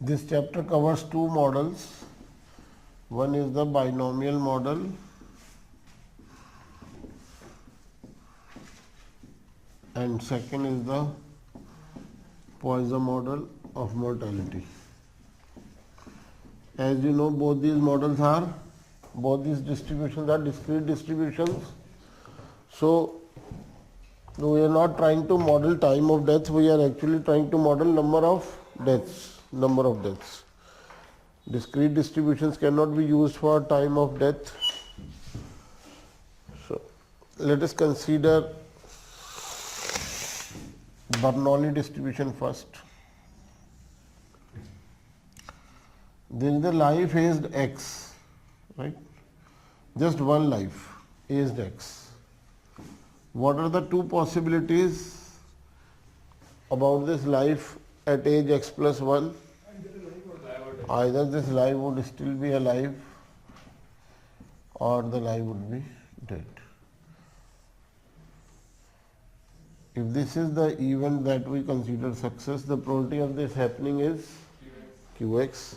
This chapter covers two models. One is the binomial model and second is the Poisson model of mortality. As you know, both these distributions are discrete distributions. So we are not trying to model time of death, we are actually trying to model number of deaths. Discrete distributions cannot be used for time of death. So let us consider Bernoulli distribution first. There is the life aged X, right? Just one life aged X. What are the two possibilities about this life at age X plus 1? Either this life would still be alive or the life would be dead. If this is the event that we consider success, the probability of this happening is Qx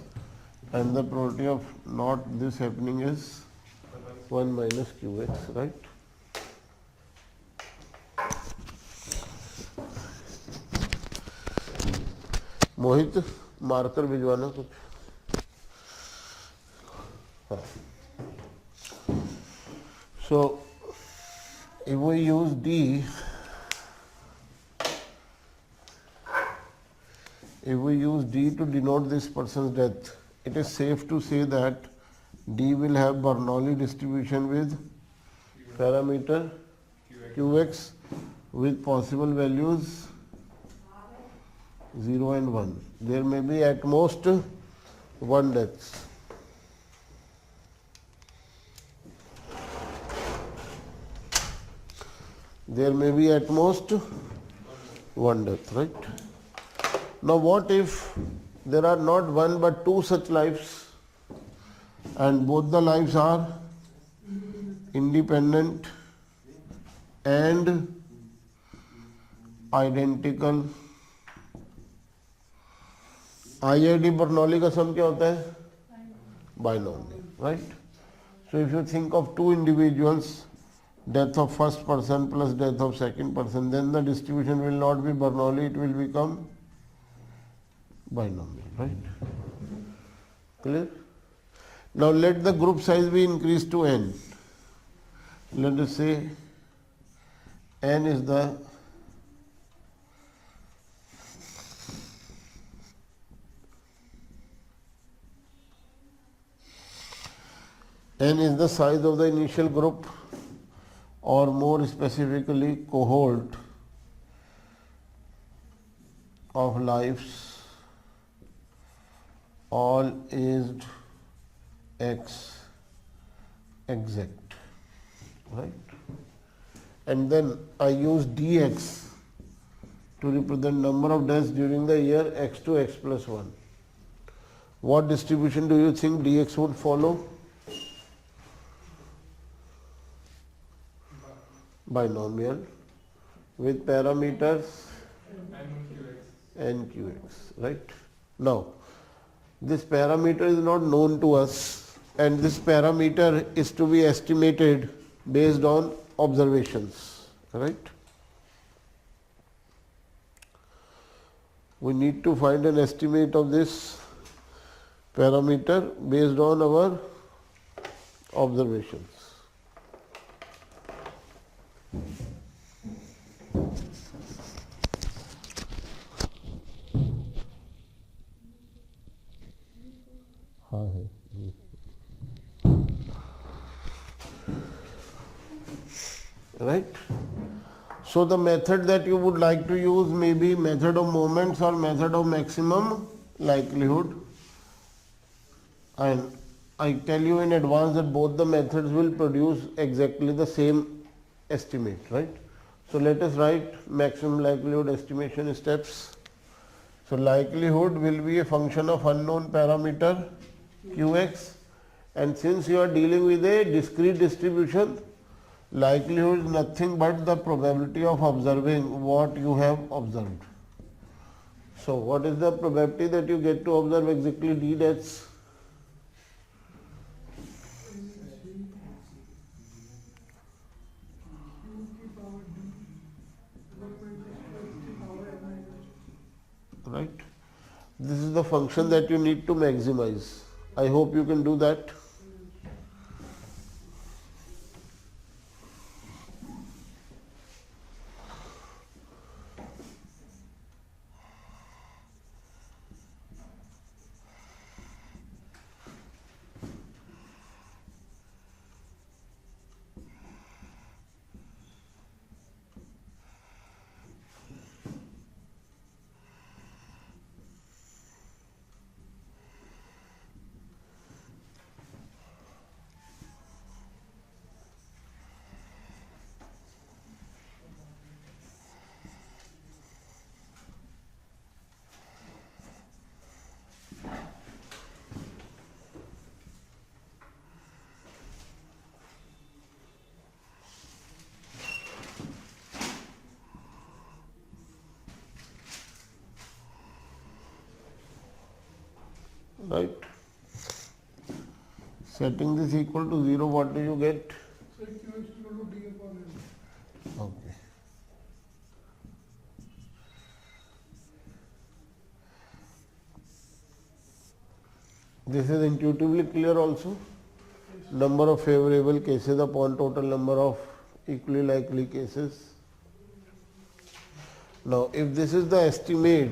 and the probability of not this happening is 1 minus Qx, right? Mohit marker भिजवाना कुछ. So if we use D, to denote this person's death, it is safe to say that D will have Bernoulli distribution with parameter Qx with possible values 0 and 1. There may be at most one death. There may be at most one death, right? Now what if there are not one but two such lives and both the lives are independent and identical? IID Bernoulli का सम क्या होता है? Binomial, right? So if you think of two individuals, death of first person plus death of second person, then the distribution will not be Bernoulli, it will become binomial, right? Clear? Now let the group size be increased to n. Let us say n is the size of the initial group, or more specifically cohort of lives all aged X exact, right? And then I use dx to represent number of deaths during the year X to X plus 1. What distribution do you think dx would follow? Binomial with parameters n qx, right? Now this parameter is not known to us and this parameter is to be estimated based on observations, right? We need to find an estimate of this parameter based on our observations. Right? So the method that you would like to use may be method of moments or method of maximum likelihood, and I tell you in advance that both the methods will produce exactly the same estimate, right? So let us write maximum likelihood estimation steps. So likelihood will be a function of unknown parameter Qx, and since you are dealing with a discrete distribution, likelihood is nothing but the probability of observing what you have observed. So what is the probability that you get to observe exactly d deaths? Right? This is the function that you need to maximize. I hope you can do that. Right? Setting this equal to 0, what do you get? So Q is equal to D upon L. Okay. This is intuitively clear also. Number of favorable cases upon total number of equally likely cases. Now, if this is the estimate,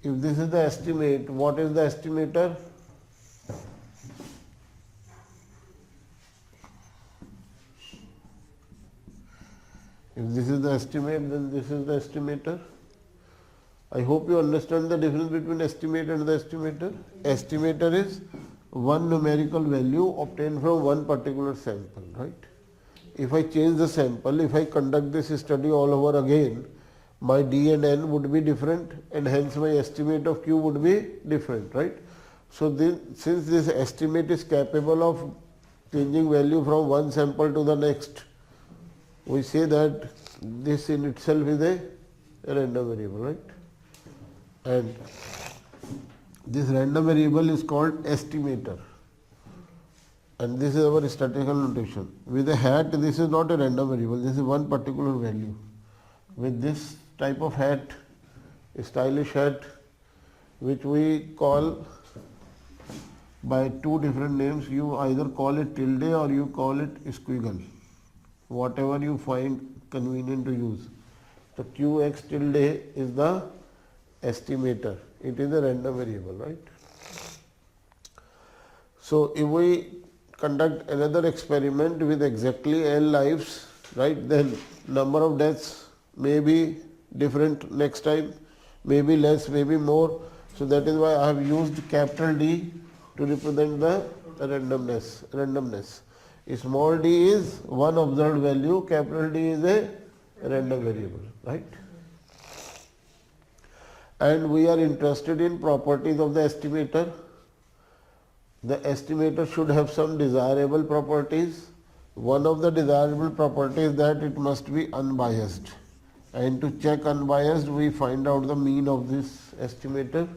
what is the estimator? If this is the estimate, then this is the estimator. I hope you understand the difference between estimate and the estimator. Estimator is one numerical value obtained from one particular sample, right? If I change the sample, if I conduct this study all over again, my D and N would be different and hence my estimate of Q would be different, right? So since this estimate is capable of changing value from one sample to the next, we say that this in itself is a random variable, right? And this random variable is called estimator. And this is our statistical notation. With a hat, this is not a random variable, this is one particular value. With this type of hat, a stylish hat, which we call by two different names, you either call it tilde or you call it squiggle, whatever you find convenient to use. So Qx tilde is the estimator, it is a random variable, right? So if we conduct another experiment with exactly L lives, right, then number of deaths may be different next time, maybe less, maybe more. So that is why I have used capital D to represent the randomness. Small d is one observed value, capital D is a random variable, right? And we are interested in properties of the estimator. The estimator should have some desirable properties. One of the desirable properties is that it must be unbiased. And to check unbiased, we find out the mean of this estimator.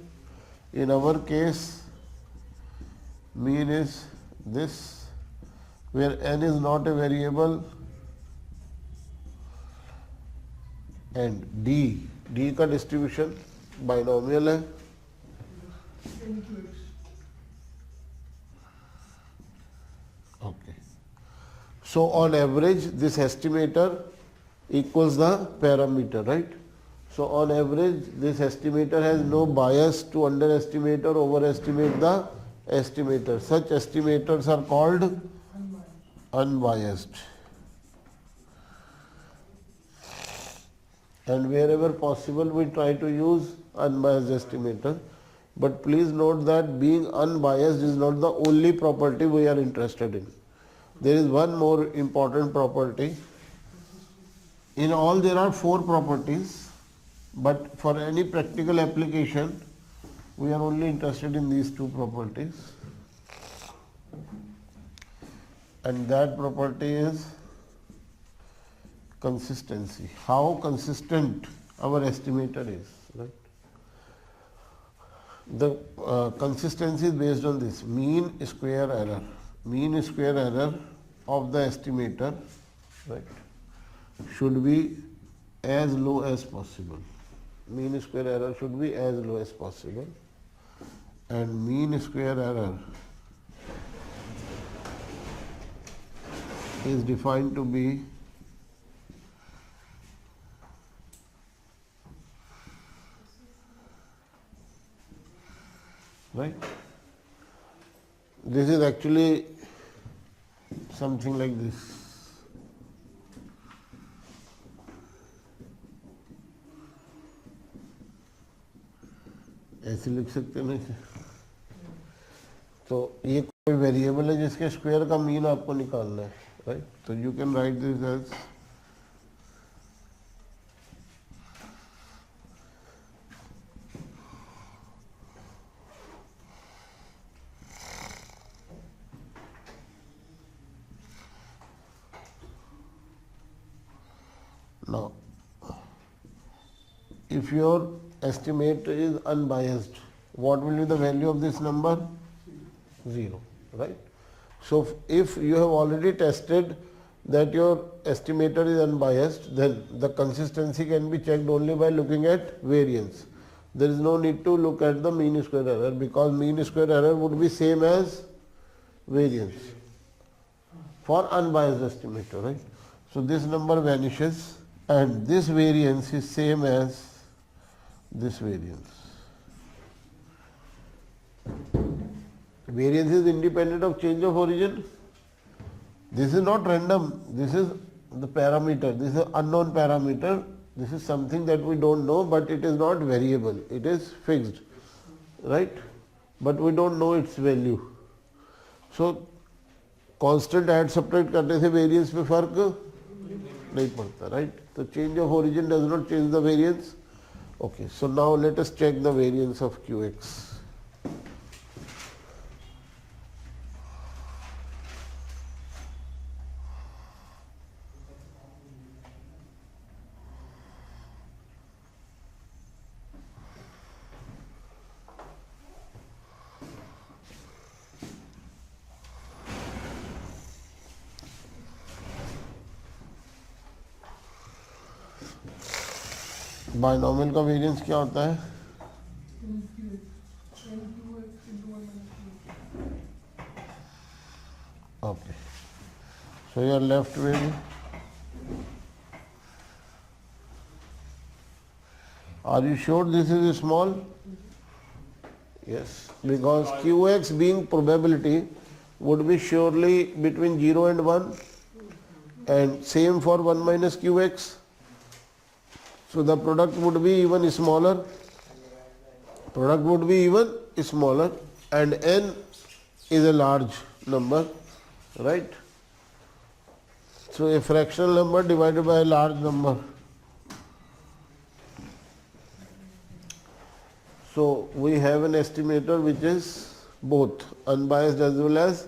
In our case, mean is this, where n is not a variable and d का distribution binomial है. N to X. Okay. So on average, this estimator equals the parameter, right? So on average, this estimator has no bias to underestimate or overestimate the estimator. Such estimators are called unbiased. And wherever possible, we try to use unbiased estimator. But please note that being unbiased is not the only property we are interested in. There is one more important property. In all, there are 4 properties, but for any practical application, we are only interested in these 2 properties. And that property is consistency. How consistent our estimator is, right? The consistency is based on this mean square error. Mean square error of the estimator, right, should be as low as possible. Mean square error should be as low as possible, and mean square error is defined to be right. This is actually something like this. ऐसे लिख सकते हैं ना इसे। तो ये कोई variable है जिसके स्क्वायर का मीन आपको निकालना है, राइट। तो you can write this as now. If your estimate is unbiased, what will be the value of this number? 0, right? So if you have already tested that your estimator is unbiased, then the consistency can be checked only by looking at variance. There is no need to look at the mean square error, because mean square error would be same as variance for unbiased estimator, right? So this number vanishes, and this variance is same as this variance. Variance is independent of change of origin. This is not random. This is the parameter. This is unknown parameter. This is something that we don't know, but it is not variable. It is fixed, right? But we don't know its value. So constant add subtract करने से variance पे फर्क नहीं पड़ता, right? So change of origin does not change the variance. Okay, so now let us check the variance of Qx. Binomial का variance क्या होता है? Okay, so you are left with, are you sure this is small? Yes, because Qx being probability would be surely between 0 and 1, and same for 1 minus Qx. So the product would be even smaller. Product would be even smaller, and n is a large number, right? So a fractional number divided by a large number. So we have an estimator which is both unbiased as well as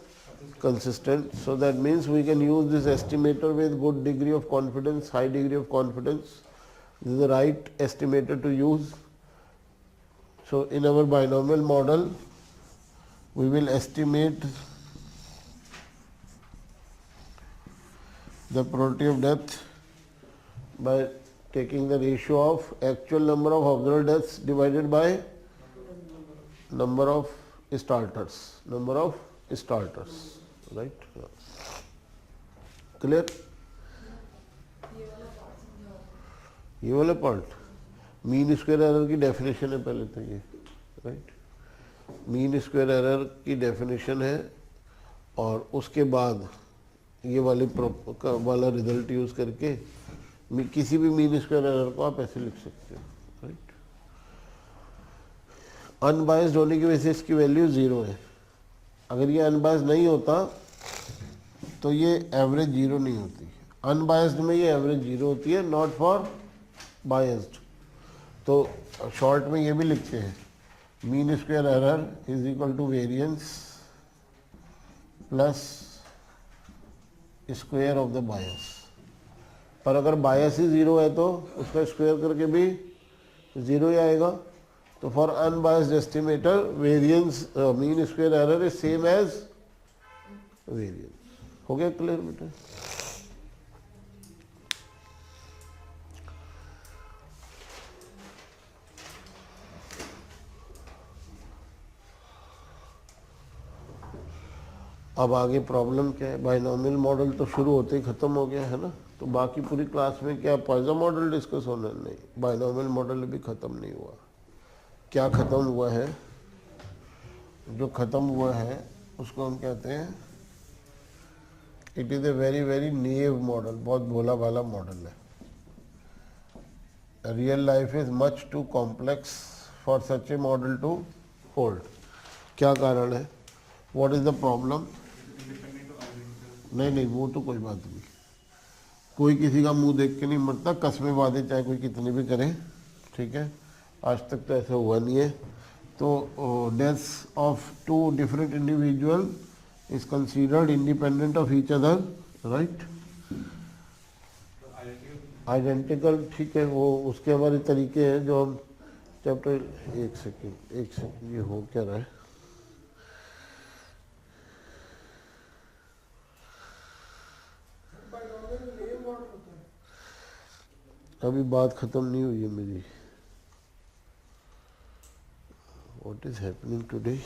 consistent. So that means we can use this estimator with good degree of confidence, high degree of confidence. This is the right estimator to use. So in our binomial model, we will estimate the probability of death by taking the ratio of actual number of observed deaths divided by number of starters. Number of starters, right? Clear? ये वाला part mean square error की definition है पहले तो ये, right? Mean square error की definition है, और उसके बाद ये वाला रिजल्ट यूज करके किसी भी मीन स्क्वायर एरर को आप ऐसे लिख सकते हो, राइट? अनबायस्ड होने की वजह से इसकी वैल्यू 0 है। अगर ये अनबायस्ड नहीं होता तो ये एवरेज 0 नहीं होती। अनबायस्ड में ये एवरेज 0 होती है, नॉट फॉर बायस्ड। तो शॉर्ट में ये भी लिखते हैं, mean square error is equal to variance plus square of the bias. पर अगर बायस ही 0 है तो उसका स्क्वायर करके भी 0 ही आएगा, तो for unbiased estimator variance mean square error is same as variance. हो गया क्लियर बेटा? अब आगे प्रॉब्लम क्या है? बाइनोमियल मॉडल तो शुरू होते ही खत्म हो गया है ना, तो बाकी पूरी क्लास में क्या पॉइजन मॉडल डिस्कस होना? नहीं, बाइनोमियल मॉडल भी खत्म नहीं हुआ। क्या खत्म हुआ है? जो खत्म हुआ है उसको हम कहते हैं it is a very very naive model, बहुत भोला भाला मॉडल है। Real life is much too complex for such a model to hold. क्या कारण है? What is the problem? नहीं, वो तो कोई बात नहीं, कोई किसी का मुंह देख के नहीं मरता, कस्में वादे चाहे कोई कितनी भी करे, ठीक है? आज तक तो ऐसा हुआ नहीं है। तो deaths of two different individual is considered independent of each other, right? Identical, ठीक है, वो उसके हमारे तरीके हैं जो हम चैप्टर एक सेकेंड ये हो क्या रहा है? अभी बात खत्म नहीं हुई है मेरी। What is happening today?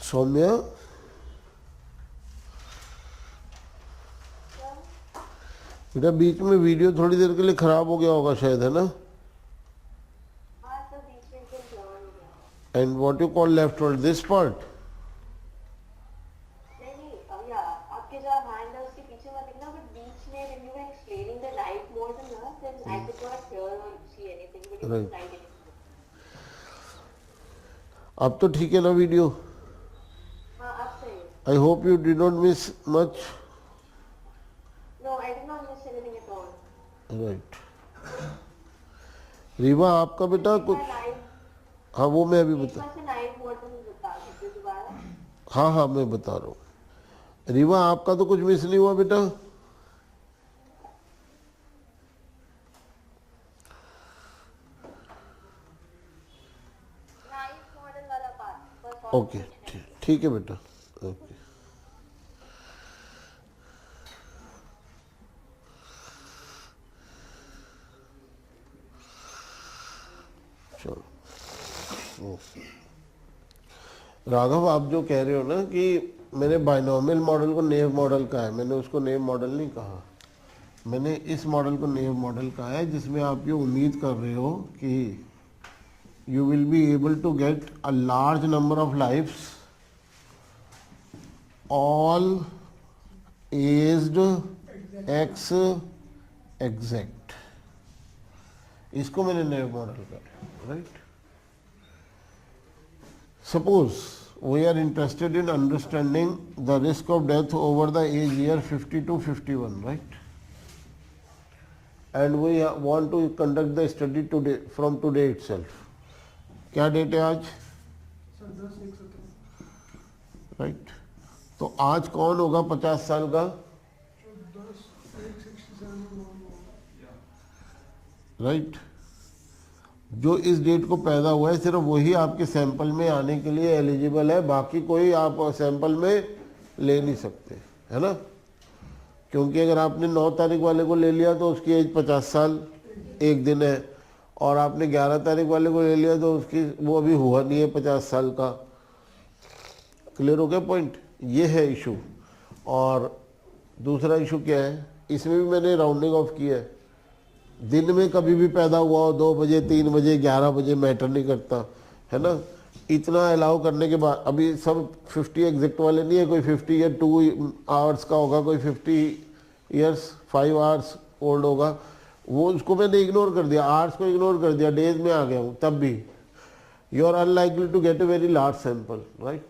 Saumya, बेटा बीच में वीडियो थोड़ी देर के लिए खराब हो गया होगा शायद, है ना? And what you call left hold this part? आपके जो हैंड है उसके पीछे मत देखना, बट बीच में when you were explaining the live model ना, then I could not hear or see anything, but you Right. could write anything. अब तो ठीक है ना वीडियो? हाँ, अब सही है. I hope you did not miss much. No, I did not miss anything at all. Right. Rewa आपका बेटा कुछ? Live, हाँ वो मैं अभी एक बता, बार से live model बता दीजिए दोबारा. हाँ मैं बता रहा हूँ। रीवा आपका तो कुछ मिस नहीं हुआ बेटा? Live model वाला part, बस और ओके, ठीक है बेटा, ओके। चलो, राघव आप जो कह रहे हो ना कि मैंने बाइनोमियल मॉडल को नेव मॉडल कहा है, मैंने उसको नेव मॉडल नहीं कहा, मैंने इस मॉडल को नेव मॉडल कहा है, जिसमें आप ये उम्मीद कर रहे हो कि you will be able to get a large number of lives all aged x exact। इसको मैंने नेव मॉडल कहा, right? Suppose we are interested in understanding the risk of death over the age year 50 to 51, right? And we want to conduct the study today from today itself। क्या date है आज? Sir 10/1/17 right. तो आज कौन होगा 50 साल का? जो 10/1/67 में राइट। जो इस डेट को पैदा हुआ है सिर्फ वही आपके सैंपल में आने के लिए एलिजिबल है, बाकी कोई आप सैंपल में ले नहीं सकते, है ना? क्योंकि अगर आपने 9 तारीख वाले को ले लिया तो उसकी एज 50 साल 1 दिन है, और आपने 11 तारीख वाले को ले लिया तो उसकी वो अभी हुआ नहीं है 50 साल का। क्लियर हो गया पॉइंट? ये है इशू। और दूसरा इशू क्या है, इसमें भी मैंने राउंडिंग ऑफ किया है। दिन में कभी भी पैदा हुआ हो, 2 बजे 3 बजे 11 बजे मैटर नहीं करता, है ना? इतना अलाउ करने के बाद अभी सब 50 एग्जैक्ट वाले नहीं है, कोई 50 या 2 आवर्स का होगा, कोई 50 ईयर्स 5 आवर्स ओल्ड होगा, वो उसको मैंने इग्नोर कर दिया, आवर्स को इग्नोर कर दिया, डेज में आ गया हूँ, तब भी you are unlikely to get a very large sample, right?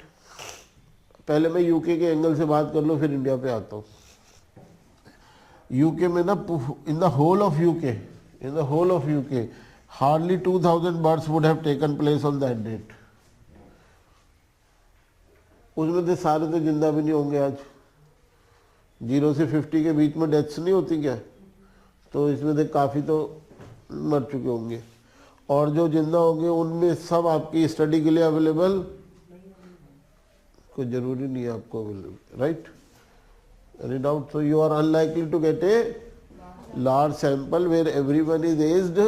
पहले मैं यूके के एंगल से बात कर लूँ, फिर इंडिया पे आता हूँ। यूके में ना in the whole of UK Hardly 2000 births would have taken place on that date. उसमें से सारे तो जिंदा भी नहीं होंगे आज. 0 से 50 के बीच में डेथ्स नहीं होती क्या? तो इसमें से काफ़ी तो मर चुके होंगे, और जो जिंदा होंगे उनमें सब आपकी स्टडी के लिए अवेलेबल, कोई जरूरी नहीं है आपको available, right? Any doubt? So you are unlikely to get a large sample where everyone is aged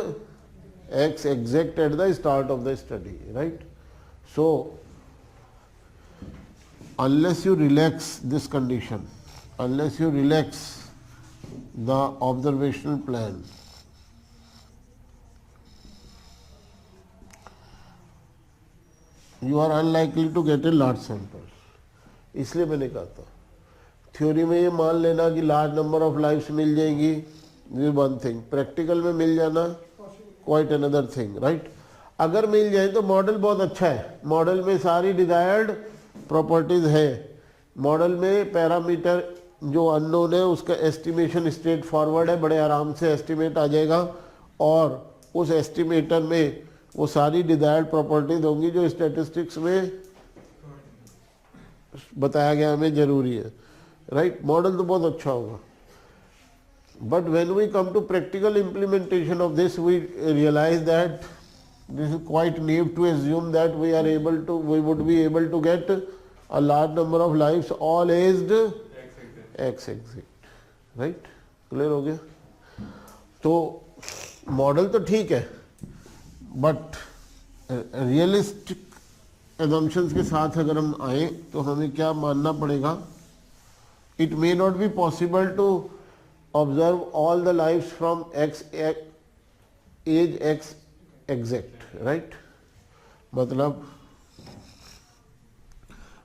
X exact at the start of the study, right? So unless you relax this condition, unless you relax the observational plan, you are unlikely to get a large sample. इसलिए मैंने कहा था theory में ये मान लेना कि large number of lifes मिल जाएंगी, ये वन थिंग. प्रैक्टिकल में मिल जाना क्वाइट अनदर थिंग, राइट? अगर मिल जाए तो मॉडल बहुत अच्छा है, मॉडल में सारी डिजायर्ड प्रॉपर्टीज है, मॉडल में पैरामीटर जो अननोन है उसका एस्टिमेशन स्ट्रेट फॉरवर्ड है, बड़े आराम से एस्टिमेट आ जाएगा, और उस एस्टिमेटर में वो सारी डिजायर्ड प्रॉपर्टीज होंगी जो स्टैटिस्टिक्स में बताया गया हमें जरूरी है, राइट? मॉडल तो बहुत अच्छा होगा. But when we come to practical implementation of this, we realize that this is quite naive to assume that we would be able to get a large number of lives all aged X exact, right? Clear हो गया? तो model तो ठीक है, but realistic assumptions के साथ अगर हम आए तो हमें क्या मानना पड़ेगा? It may not be possible to observe all the lives from age X exact, right? मतलब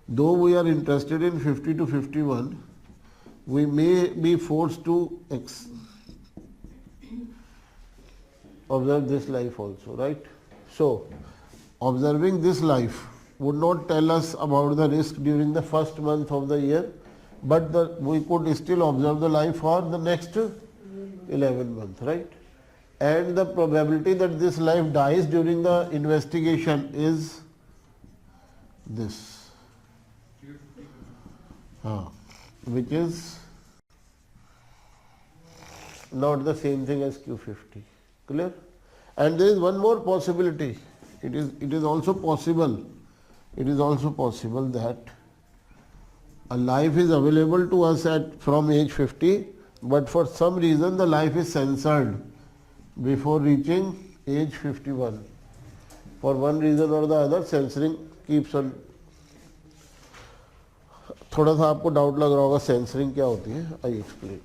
though we are interested in 50 to 51, we may be forced to observe this life also, right? So observing this life would not tell us about the risk during the first month of the year, but we could still observe the life for the next 11 months, right? And the probability that this life dies during the investigation is this, which is not the same thing as Q50. Clear? And there is one more possibility. It is also possible that a life is available to us from age 50, but for some reason the life is censored before reaching age 51. For one reason or the other, censoring keeps on. थोड़ा सा आपको doubt लग रहा होगा censoring क्या होती है. I explain.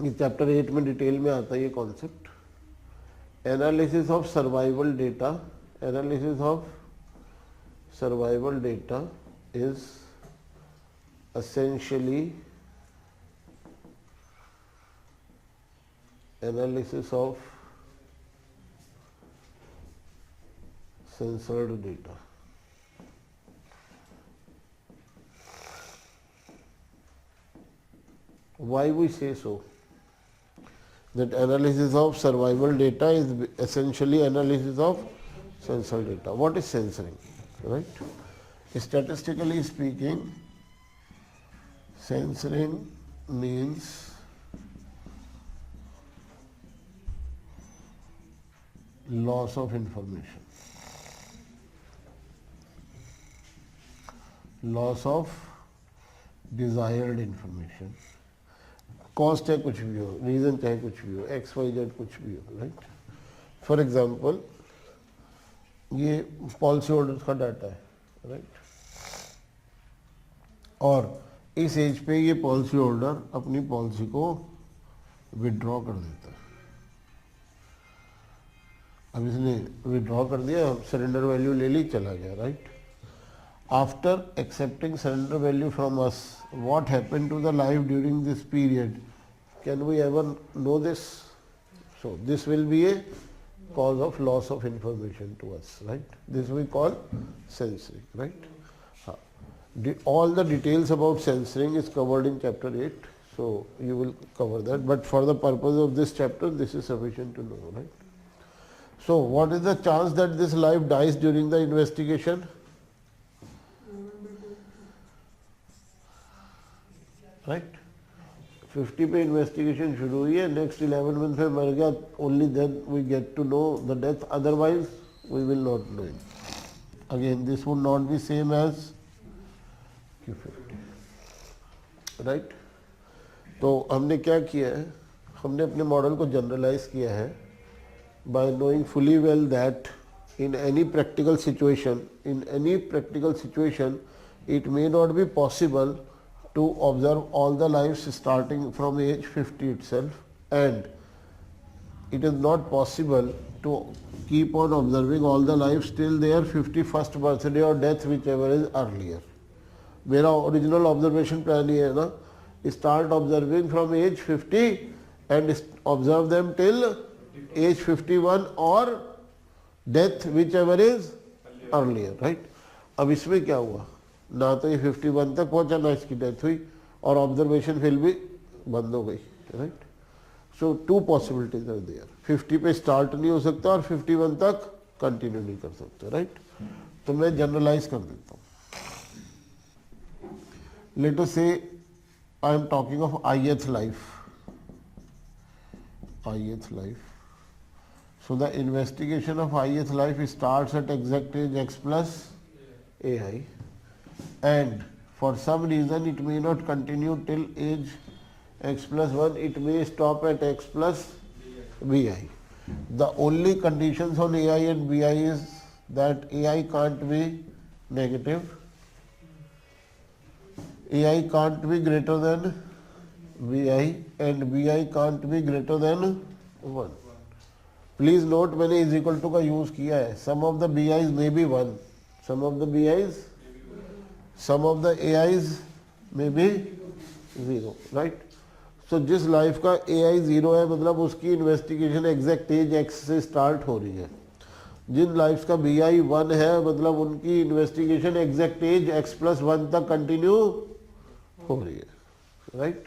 ये चैप्टर 8 में डिटेल में आता है ये concept. Analysis of survival data. Analysis of survival data is essentially analysis of censored data. Why we say so? That analysis of survival data is essentially analysis of censored data. What is censoring? Right? Statistically speaking, censoring means loss of information, loss of desired information. Cost है कुछ भी हो, reason चाहे कुछ भी हो, XYZ कुछ भी हो, राइट? फॉर एग्जाम्पल ये पॉलिसी होल्डर्स का डाटा है, राइट? और इस एज पे ये पॉलिसी होल्डर अपनी पॉलिसी को विड्रॉ कर देता है. अब इसने विड्रॉ कर दिया, सरेंडर वैल्यू ले ली, चला गया, right? After accepting surrender value from us, what happened to the life during this period? Can we ever know this? So this will be a cause of loss of information to us, right? This we call censoring, right? All the details about censoring is covered in chapter 8. So you will cover that, but for the purpose of this chapter, this is sufficient to know, right? So what is the chance that this life dies during the investigation? Right? 50 पे investigation शुरू हुई है, next 11 month पे मर गया, only then we get to know the death, otherwise we will not know it. Again, this would not be same as Q50. Right? तो हमने क्या किया है, हमने अपने मॉडल को जनरलाइज किया है by knowing fully well that in any practical situation, it may not be possible to observe all the lives starting from age 50 itself, and it is not possible to keep on observing all the lives till their 51st birthday or death, whichever is earlier. मेरा original observation plan ये है ना, start observing from age 50 and observe them till age 51 or death, whichever is earlier, right? अब इसमें क्या हुआ, ना तो ये 51 तक पहुंचा ना इसकी डेथ हुई, और ऑब्जर्वेशन फिर भी बंद हो गई, right? So two possibilities are there, 50 पे स्टार्ट नहीं हो सकता और 51 तक कंटिन्यू नहीं कर सकते, राइट? तो मैं जनरलाइज कर देता हूँ. लेट अस से I am talking of ith life. So the investigation of ith life starts at exact age x plus ai, and for some reason it may not continue till age x plus 1, it may stop at x plus bi. The only conditions on ai and bi is that ai can't be negative, ai can't be greater than bi, and bi can't be greater than 1. Please note, मैंने is equal to का use किया है. Some of the B I's may be 1, some of the B I's, some of the A I's may be 0, right? So जिस life का A I 0 है, मतलब उसकी investigation exact age x से start हो रही है. जिन लाइफ्स का बी आई 1 है, मतलब उनकी investigation exact age X plus 1 तक कंटिन्यू हो रही है, राइट?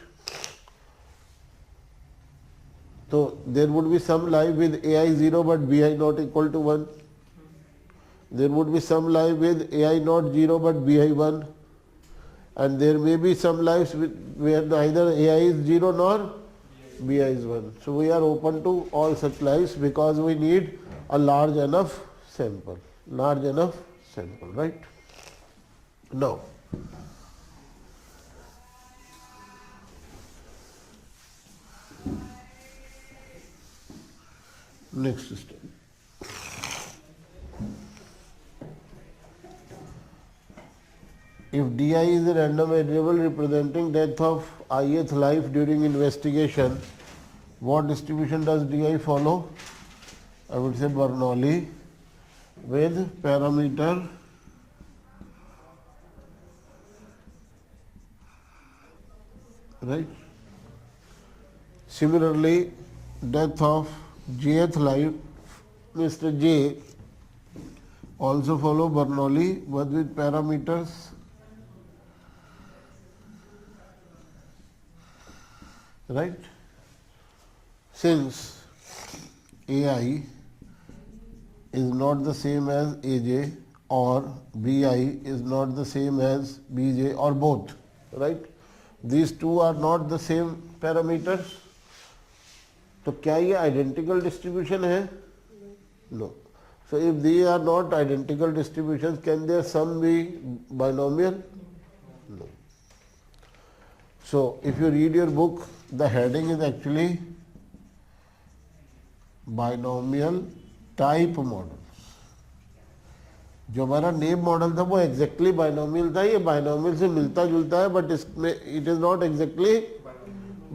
तो there would be some life with A I 0 but B I not equal to 1. There would be some life with A I not 0 but B I 1, and there may be some lives where neither ai is 0 nor bi is 1. So we are open to all such lives because we need a large enough sample, right? Now next step. If di is a random variable representing death of ith life during investigation, what distribution does di follow? I would say Bernoulli with parameter right. Similarly, death of jth life, Mr. J, also follow Bernoulli but with parameters right. Since ai is not the same as aj or bi is not the same as bj or both, right? These two are not the same parameters. तो क्या ये identical distribution है? No. So if they are not identical distributions, can their sum be binomial? No. So if you read your book, the heading is actually binomial type models. जो हमारा name model था वो exactly binomial था. ये binomial से मिलता जुलता है, बट इसमें it is not exactly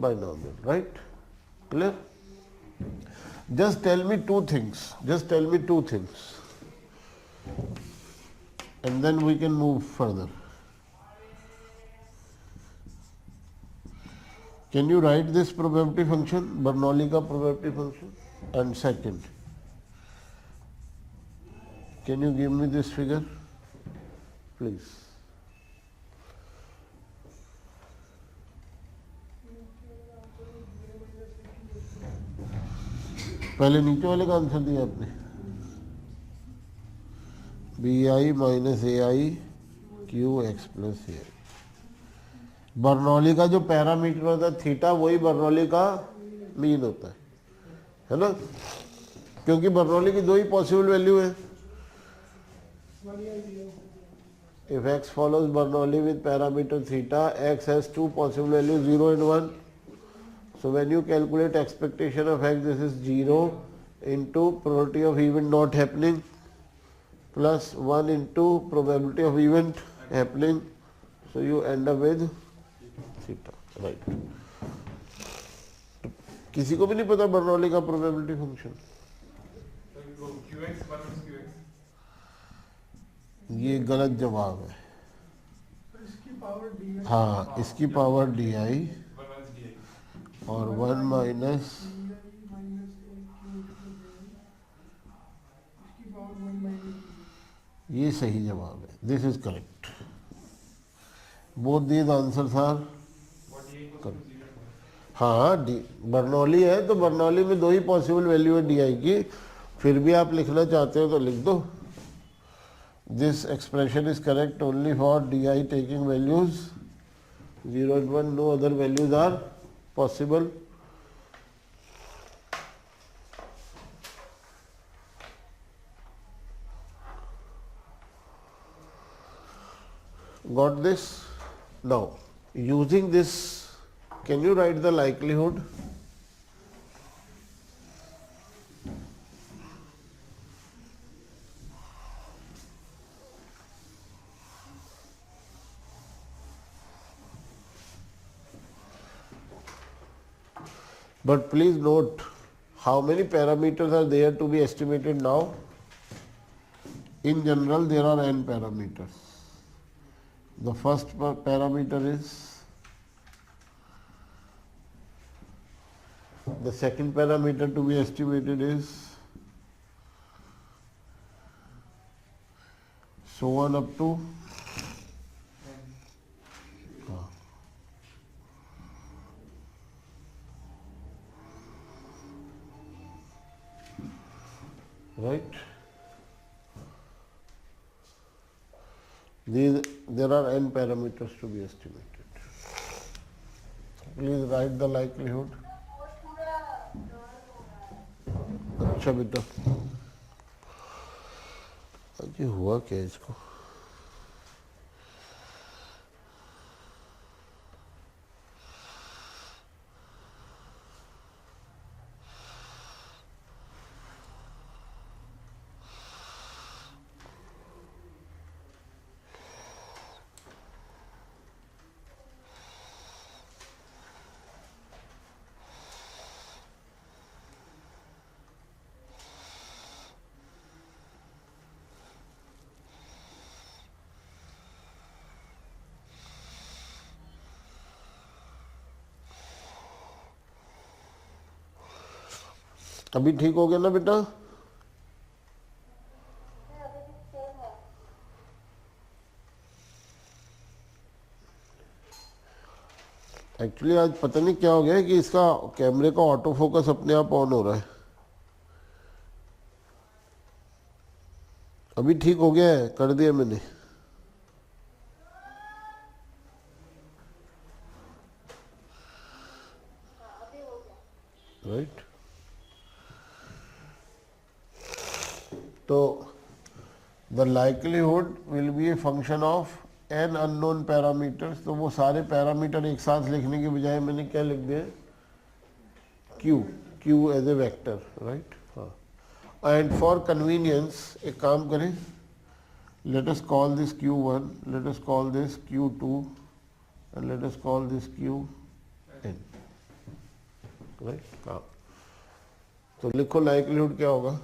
binomial, right? Clear? Just tell me two things and then we can move further. Can you write this probability function, Bernoulli का probability function? And second, can you give me this figure, please? पहले नीचे वाले का answer दिया आपने, B I minus A I Q X plus A I. Bernoulli का जो parameter होता है थीटा, वही बर्नौली का मीन होता है ना, क्योंकि बर्नौली की दो ही पॉसिबल वैल्यू है। If x follows Bernoulli with parameter theta, x has two possible values 0 and 1. So when you calculate expectation of x, this is 0 into probability of event not happening plus 1 into probability of event happening. So you end up with theta, right? किसी को भी नहीं पता Bernoulli का probability function, ये गलत जवाब है। तो इसकी पावर डी है, हाँ, इसकी पावर डी आई और 1 माइनस माइनस ए क्यू इसकी पावर 1 माइनस, ये सही जवाब है। This is correct. Both these answers are correct. हाँ, डी बर्नौली है तो बर्नौली में दो ही पॉसिबल वैल्यू है डी आई की, फिर भी आप लिखना चाहते हो तो लिख दो। This expression is correct only for D I taking values 0 and 1, no other values are possible. Got this? Now, using this, can you write the likelihood? But please note how many parameters are there to be estimated now. In general, there are n parameters. The first parameter is, the second parameter to be estimated is, so on up to right. There are n parameters to be estimated. Please write the likelihood. अच्छा बेटा, अजी हुआ क्या इसको? अभी ठीक हो गया ना बेटा? एक्चुअली आज पता नहीं क्या हो गया है कि इसका कैमरे का ऑटो फोकस अपने आप ऑन हो रहा है। अभी ठीक हो गया है, कर दिया मैंने। राइट, तो the likelihood will be a function of an unknown parameters. तो वो सारे पैरामीटर एक साथ लिखने के बजाय मैंने क्या लिख दिया, Q, Q as a vector, right. हाँ, एंड फॉर कन्वीनियंस एक काम करें, let us call this Q1, let us call this Q2 and let us call this Qn, right. हाँ, तो लिखो लाइकलीहुड क्या होगा।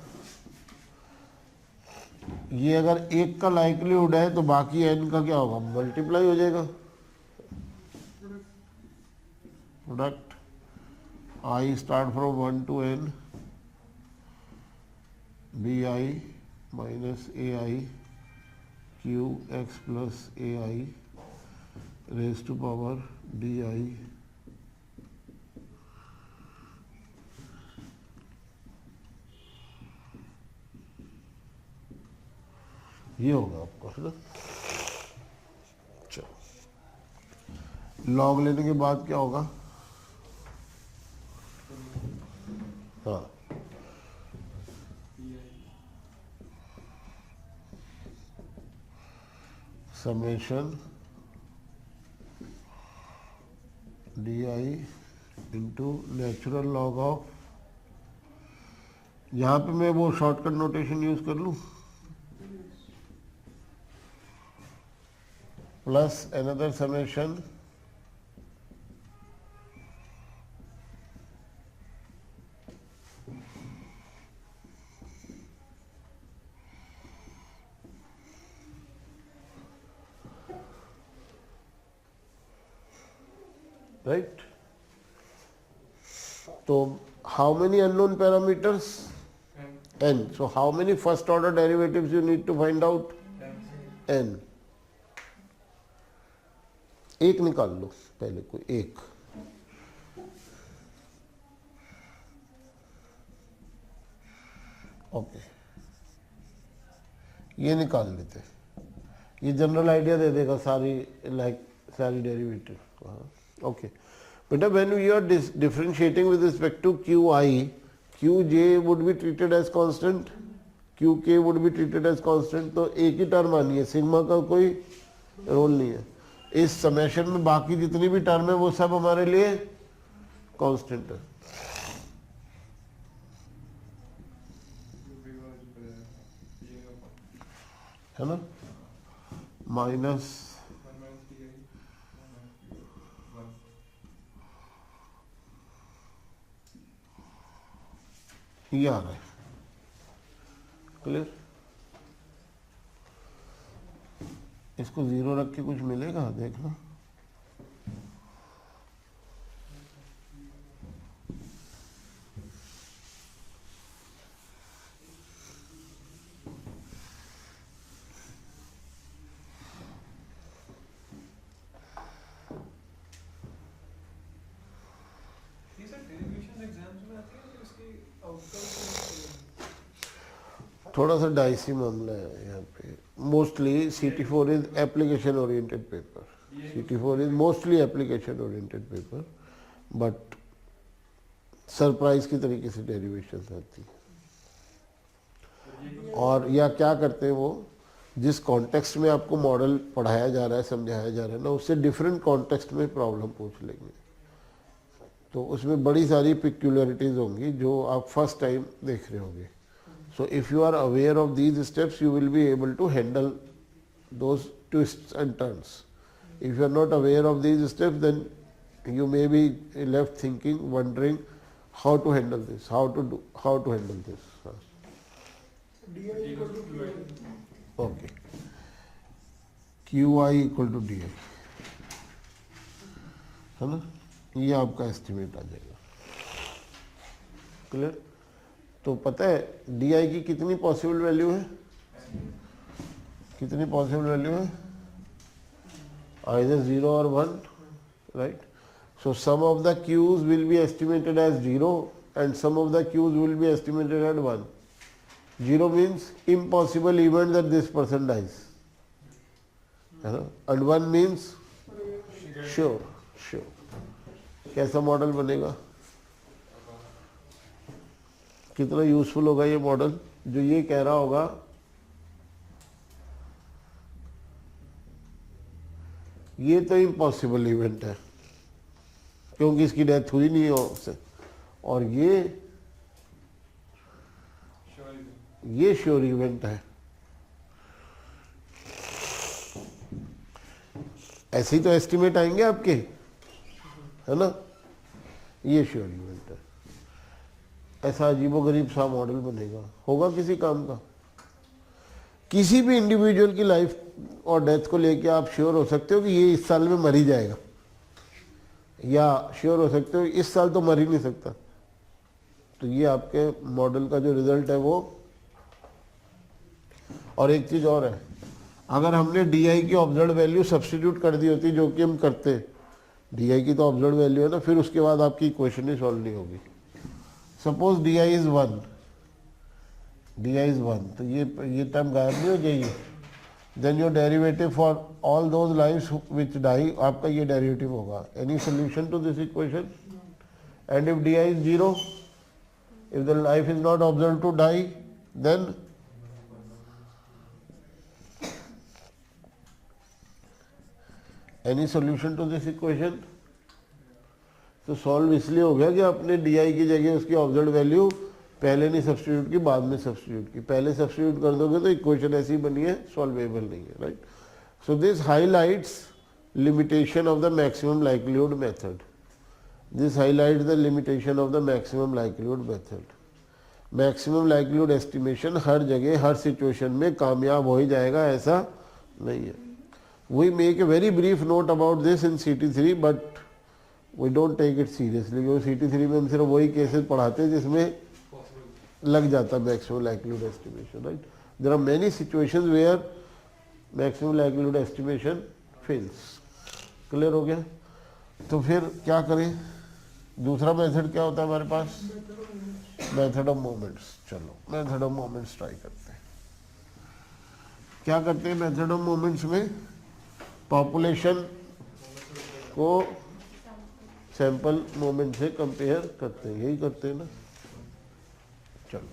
ये अगर एक का लाइकलीहुड है तो बाकी n का क्या होगा, मल्टीप्लाई हो जाएगा। Product I start from 1 to n bi minus ai q x plus ai raise to power di ये होगा आपका, है ना। चलो, लॉग लेने के बाद क्या होगा? हाँ, summation D I into natural log of, यहाँ पे मैं वो शॉर्टकट नोटेशन यूज कर लूँ, plus another summation right. So how many unknown parameters? N. So how many first order derivatives you need to find out? N. एक निकाल लो पहले, कोई एक। ओके, ये निकाल लेते, ये जनरल आइडिया दे देगा सारी सारी डेरिवेटिव। ओके बेटा, when we are differentiating with respect to Q I, Q J would be treated as constant, Q K would be treated as constant, तो एक ही टर्म आनी है, सिग्मा का कोई रोल नहीं है। इस समेशन में बाकी जितनी भी टर्म है वो सब हमारे लिए कांस्टेंट है ना। माइनस ये आ रहा है, क्लियर। इसको जीरो रख के कुछ मिलेगा, देखना। थोड़ा सा डाइसी मामला है यहाँ पे। Mostly CT4 is application oriented paper, CT4 is mostly application oriented paper, but surprise की तरीके से डेरिवेशंस आती है। और या क्या करते हैं वो, जिस कॉन्टेक्स्ट में आपको मॉडल पढ़ाया जा रहा है, समझाया जा रहा है ना, उससे डिफरेंट कॉन्टेक्स्ट में प्रॉब्लम पूछ लेंगे, तो उसमें बड़ी सारी पिक्यूलरिटीज होंगी जो आप फर्स्ट टाइम देख रहे होंगे। So if you are aware of these steps, you will be able to handle those twists and turns. If you are not aware of these steps, then you may be left thinking, wondering how to handle this, how to handle this. DI equal to QI. Okay. QI equal to DI, है ना, ये आपका estimate आ जाएगा, clear. तो पता है D I की कितनी पॉसिबल वैल्यू है, कितनी पॉसिबल वैल्यू है, आइदर 0 और 1, right. So some of the Qs will be estimated as 0 and some of the Qs will be estimated at 1. 0 means impossible event that this person dies, है ना, and 1 means sure. कैसा model बनेगा, कितना useful होगा ये model, जो ये कह रहा होगा ये तो इम्पॉसिबल इवेंट है क्योंकि इसकी डेथ हुई नहीं है उससे, और ये श्योर इवेंट है। ऐसे ही तो एस्टिमेट आएंगे आपके, है ना, ये श्योर इवेंट है। ऐसा अजीबोगरीब सा मॉडल बनेगा, होगा किसी काम का। किसी भी इंडिविजुअल की लाइफ और डेथ को लेके आप श्योर हो सकते हो कि ये इस साल में मर ही जाएगा, या श्योर हो सकते हो इस साल तो मर ही नहीं सकता। तो ये आपके मॉडल का जो रिजल्ट है वो। और एक चीज और है, अगर हमने DI की ऑब्जर्व वैल्यू सब्स्टिट्यूट कर दी होती, जो कि हम करते, DI की तो ऑब्जर्व वैल्यू है ना, फिर उसके बाद आपकी इक्वेशन ही सॉल्व नहीं होगी। सपोज DI इज 1, तो ये टर्म गायब नहीं हो जाएगी, then your derivative for all those lives which die, आपका ये derivative होगा. Any solution to this equation? And if di is 0, if the life is not observed to die, then any solution to this equation? तो solve इसलिए हो गया कि आपने D I की जगह उसकी ऑब्जर्व वैल्यू पहले नहीं सब्स्टिट्यूट की, बाद में सब्स्टिट्यूट की. पहले सब्स्टिट्यूट कर दोगे तो इक्वेशन ऐसी बनी है, सॉल्वेबल नहीं है, right. So this highlights limitation of the maximum likelihood method. This highlights the limitation of the maximum likelihood method. Maximum likelihood estimation हर जगह हर सिचुएशन में कामयाब हो ही जाएगा ऐसा नहीं है. We make a very brief note about this in CT3 but we don't take it seriously, क्योंकि CT3 में हम सिर्फ वही केसेस पढ़ाते हैं जिसमें लग जाता है maximum likelihood estimation, right. There are many situations where maximum likelihood estimation fails. Clear हो गया. तो फिर क्या करें? दूसरा मेथड क्या होता है हमारे पास? Method of moments. चलो मेथड ऑफ मोमेंट्स ट्राई करते हैं. क्या करते हैं मेथड ऑफ मोमेंट्स में? पॉपुलेशन को सैंपल मोमेंट से कंपेयर करते हैं, यही करते हैं ना. चलो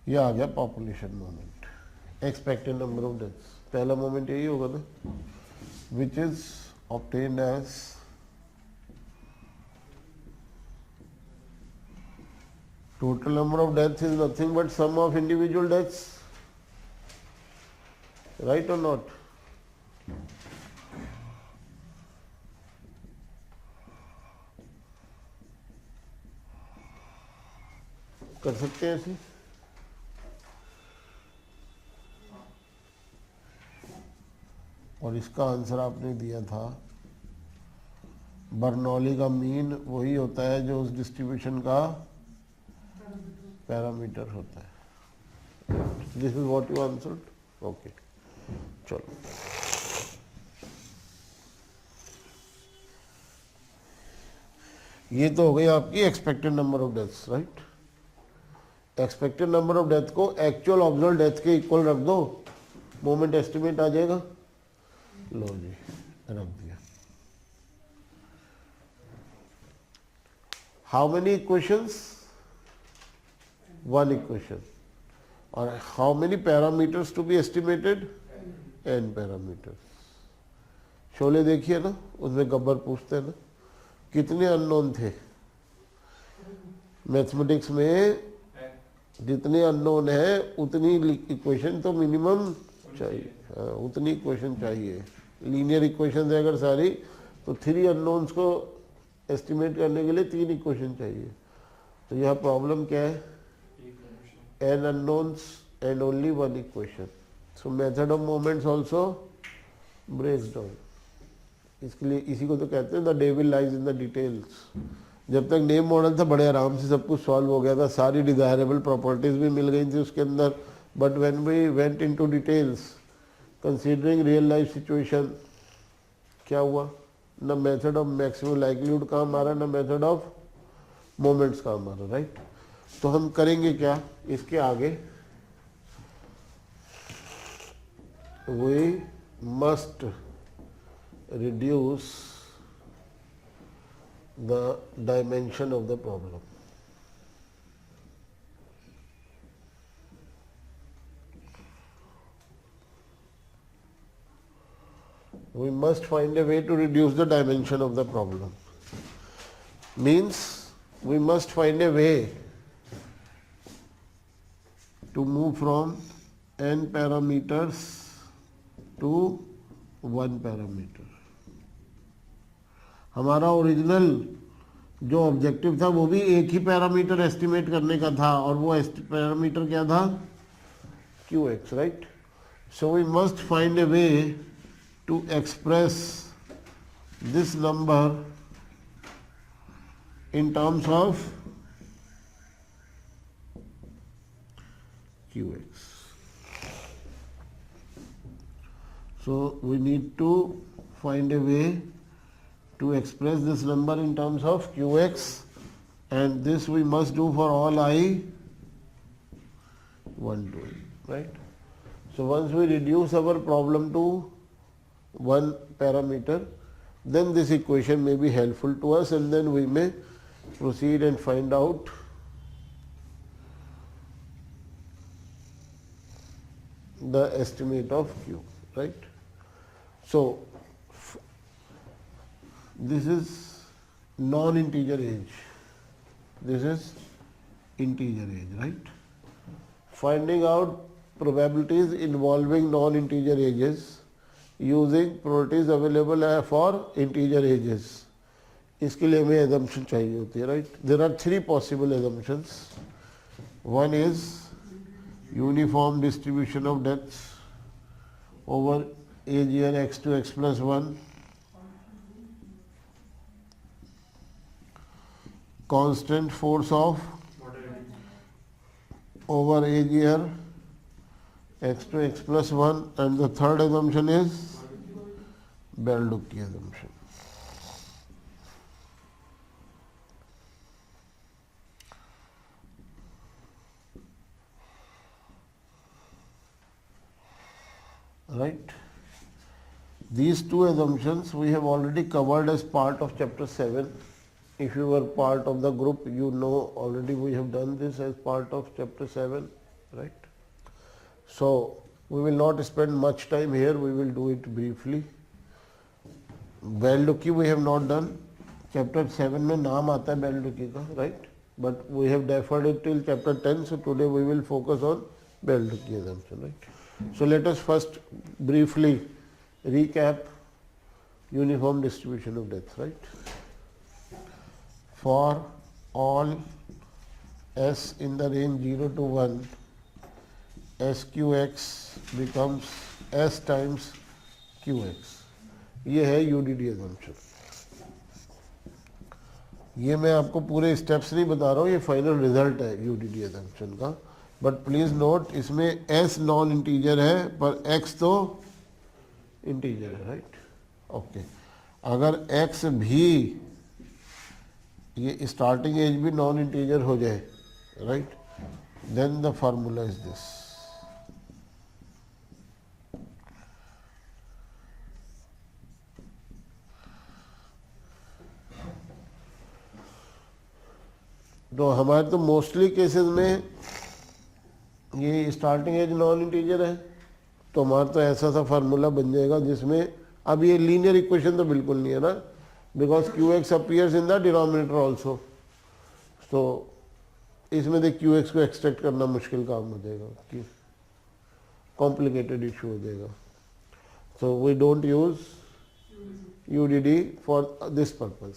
ये आ गया population moment. Expected number of deaths, पहला मोमेंट यही होगा ना, which is obtained as total number of deaths is nothing but sum of individual deaths, right और नॉट. कर सकते हैं ऐसे. और इसका आंसर आपने दिया था बर्नौली का मीन वही होता है जो उस डिस्ट्रीब्यूशन का पैरामीटर होता है. This is what you answered. Okay चलो ये तो हो गई आपकी expected number of deaths, right. Expected number of death को एक्चुअल ऑब्जर्व डेथ के इक्वल रख दो, मोमेंट एस्टिमेट आ जाएगा. लो जी रख दिया. How many equations? One equation. और how many parameters to be estimated? n parameters. Sholay देखिए ना, उसमें गब्बर पूछते हैं ना कितने अननोन थे. मैथमेटिक्स में जितने अननोन है उतनी इक्वेशन तो मिनिमम चाहिए. हाँ उतनी इक्वेशन चाहिए. लीनियर इक्वेशन है अगर सारी तो 3 अननोन्स को एस्टिमेट करने के लिए 3 इक्वेशन चाहिए. तो यह प्रॉब्लम क्या है? n unknowns and only 1 equation. So method of moments also breaks down. इसके लिए इसी को तो कहते हैं the devil lies in the details. जब तक नेम मॉडल था बड़े आराम से सब कुछ सॉल्व हो गया था, सारी डिजायरेबल प्रॉपर्टीज भी मिल गई थी उसके अंदर. But when we went into details considering real life situation, क्या हुआ? न मेथड ऑफ मैक्सिमम लाइक्लीहुड काम आ रहा, न मेथड ऑफ मोमेंट्स काम आ रहा, राइट. तो हम करेंगे क्या इसके आगे? We must reduce the dimension of the problem. We must find a way to reduce the dimension of the problem. Means we must find a way to move from n parameters to 1 parameter. हमारा original जो objective था वो भी एक ही parameter estimate करने का था, और वो पैरामीटर क्या था? QX, right. So we must find a way to express this number in terms of QX. So we need to find a way to express this number in terms of QX, and this we must do for all I 1 to n, right? So once we reduce our problem to one parameter, then this equation may be helpful to us, and then we may proceed and find out the estimate of Q, right? So this is non-integer age, this is integer age, right? Finding out probabilities involving non-integer ages using probabilities available for integer ages. इसके लिए हमें assumption चाहिए होती है, right? There are three possible assumptions. One is uniform distribution of deaths over age year x to x plus 1, constant force of over age year x to x plus 1, and the third assumption is Bell-Ducki assumption. Right? These two assumptions we have already covered as part of chapter 7. If you were part of the group, you know already we have done this as part of chapter 7, right? So we will not spend much time here, we will do it briefly. Bell-Ducki we have not done. Chapter 7 में नाम आता है Bell-Ducki का, right? But we have deferred it till chapter 10, so today we will focus on Bell-Ducki assumption, right? So let us first briefly recap uniform distribution of death, right? For all s in the range 0 to 1, SQX becomes s times QX. ये है UDD assumption. ये मैं आपको पूरे steps नहीं बता रहा हूँ, ये फाइनल रिजल्ट है UDD assumption का. बट प्लीज नोट इसमें s नॉन इंटीजर है पर x तो इंटीजर है, राइट? ओके. अगर x भी ये स्टार्टिंग एज भी नॉन इंटीजर हो जाए, right, then the formula is this. तो हमारे तो मोस्टली केसेस में ये स्टार्टिंग एज नॉन इंटीजर है, तो हमारा तो ऐसा सा फार्मूला बन जाएगा जिसमें अब ये लीनियर इक्वेशन तो बिल्कुल नहीं है ना, because Q x appears in the denominator also. तो इसमें देख क्यू एक्स को एक्सट्रैक्ट करना मुश्किल काम हो जाएगा, कि कॉम्प्लिकेटेड इशू हो जाएगा. So we don't use UDD for this purpose.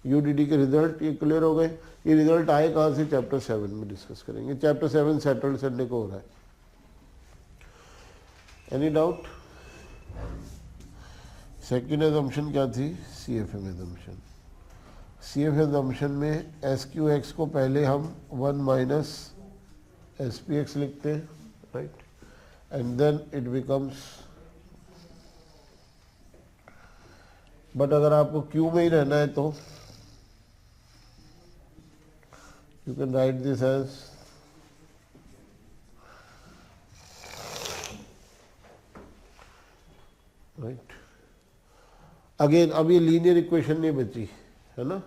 UDD के रिजल्ट ये क्लियर हो गए. ये रिजल्ट आए कहाँ से? चैप्टर 7 में डिस्कस करेंगे. चैप्टर 7 सैटरडे संडे को हो रहा है. Any doubt? सेकेंड एजम्पशन क्या थी? CFM assumption. CFM एजम्पशन में SQX को पहले हम 1 माइनस SPX लिखते हैं, right, and then it becomes. But अगर आपको Q में ही रहना है तो you can write this as right. Again अब ये लीनियर इक्वेशन नहीं बची है ना.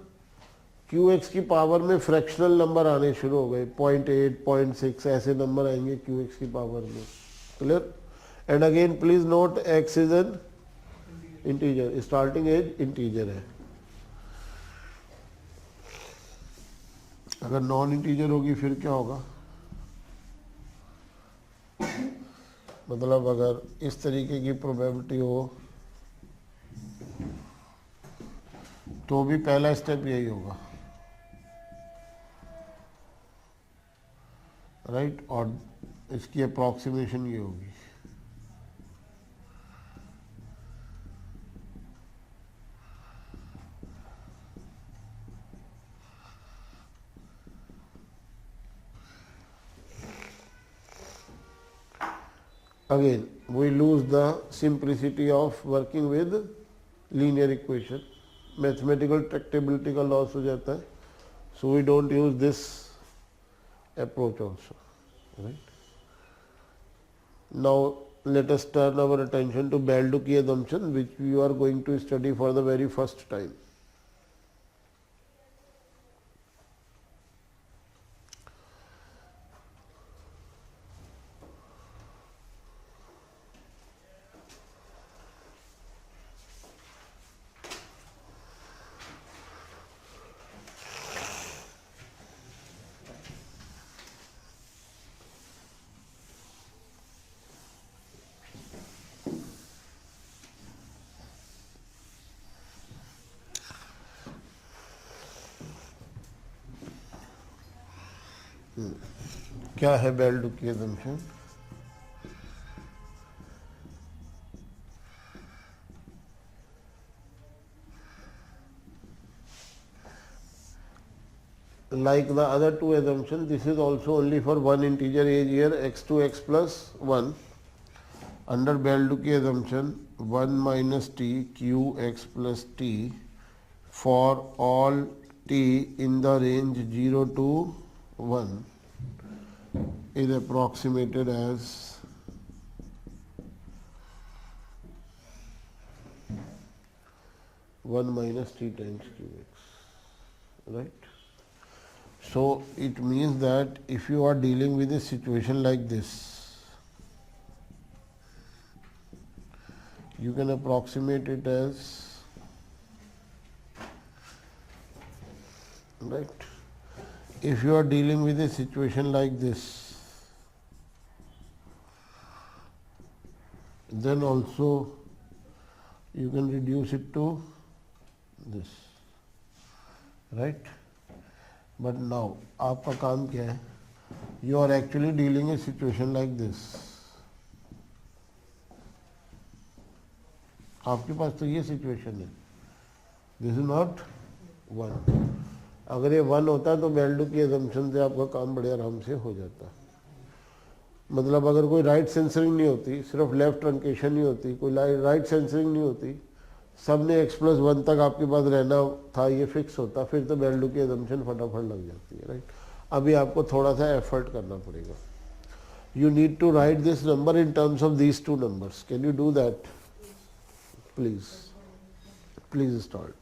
QX की पावर में फ्रैक्शनल नंबर आने शुरू हो गए. 0.8, 0.6 ऐसे नंबर आएंगे QX की पावर में. Clear? And again please note x is an integer. Starting age integer है. अगर नॉन इंटीजर होगी फिर क्या होगा? मतलब अगर इस तरीके की प्रोबेबिलिटी हो तो भी पहला स्टेप यही होगा, राइट, और इसकी अप्रॉक्सीमेशन ये होगी. Again, we lose the simplicity of working with linear equation. Mathematical tractability का loss हो जाता है. So we don't use this approach also, right? Now let us turn our attention to Bell-Duke assumption, which we are going to study for the very first time. क्या है Bell-Duke assumption? Like the other two assumptions, this is also only for one integer age here, x2 x plus 1. Under Bell-Duke assumption, 1 minus t q x plus t for all t in the range 0 to 1 is approximated as one minus t times qx, right? So it means that if you are dealing with a situation like this, you can approximate it as, right? If you are dealing with a situation like this, then also you can reduce it to this, right? But now आपका काम क्या है? You are actually dealing a situation like this. आपके पास तो ये situation है. This is not 1. अगर ये 1 होता तो Bell-Duke assumption से आपका काम बड़े आराम से हो जाता. मतलब अगर कोई राइट सेंसरिंग नहीं होती, सिर्फ लेफ्ट ट्रंकेशन नहीं होती, कोई राइट सेंसरिंग नहीं होती, सब ने x प्लस 1 तक आपके पास रहना था, ये फिक्स होता, फिर तो Bell-Duke assumption फटाफट लग जाती है, राइट. अभी आपको थोड़ा सा एफर्ट करना पड़ेगा. You need to write this number in terms of these two numbers. Can you do that please? Please start.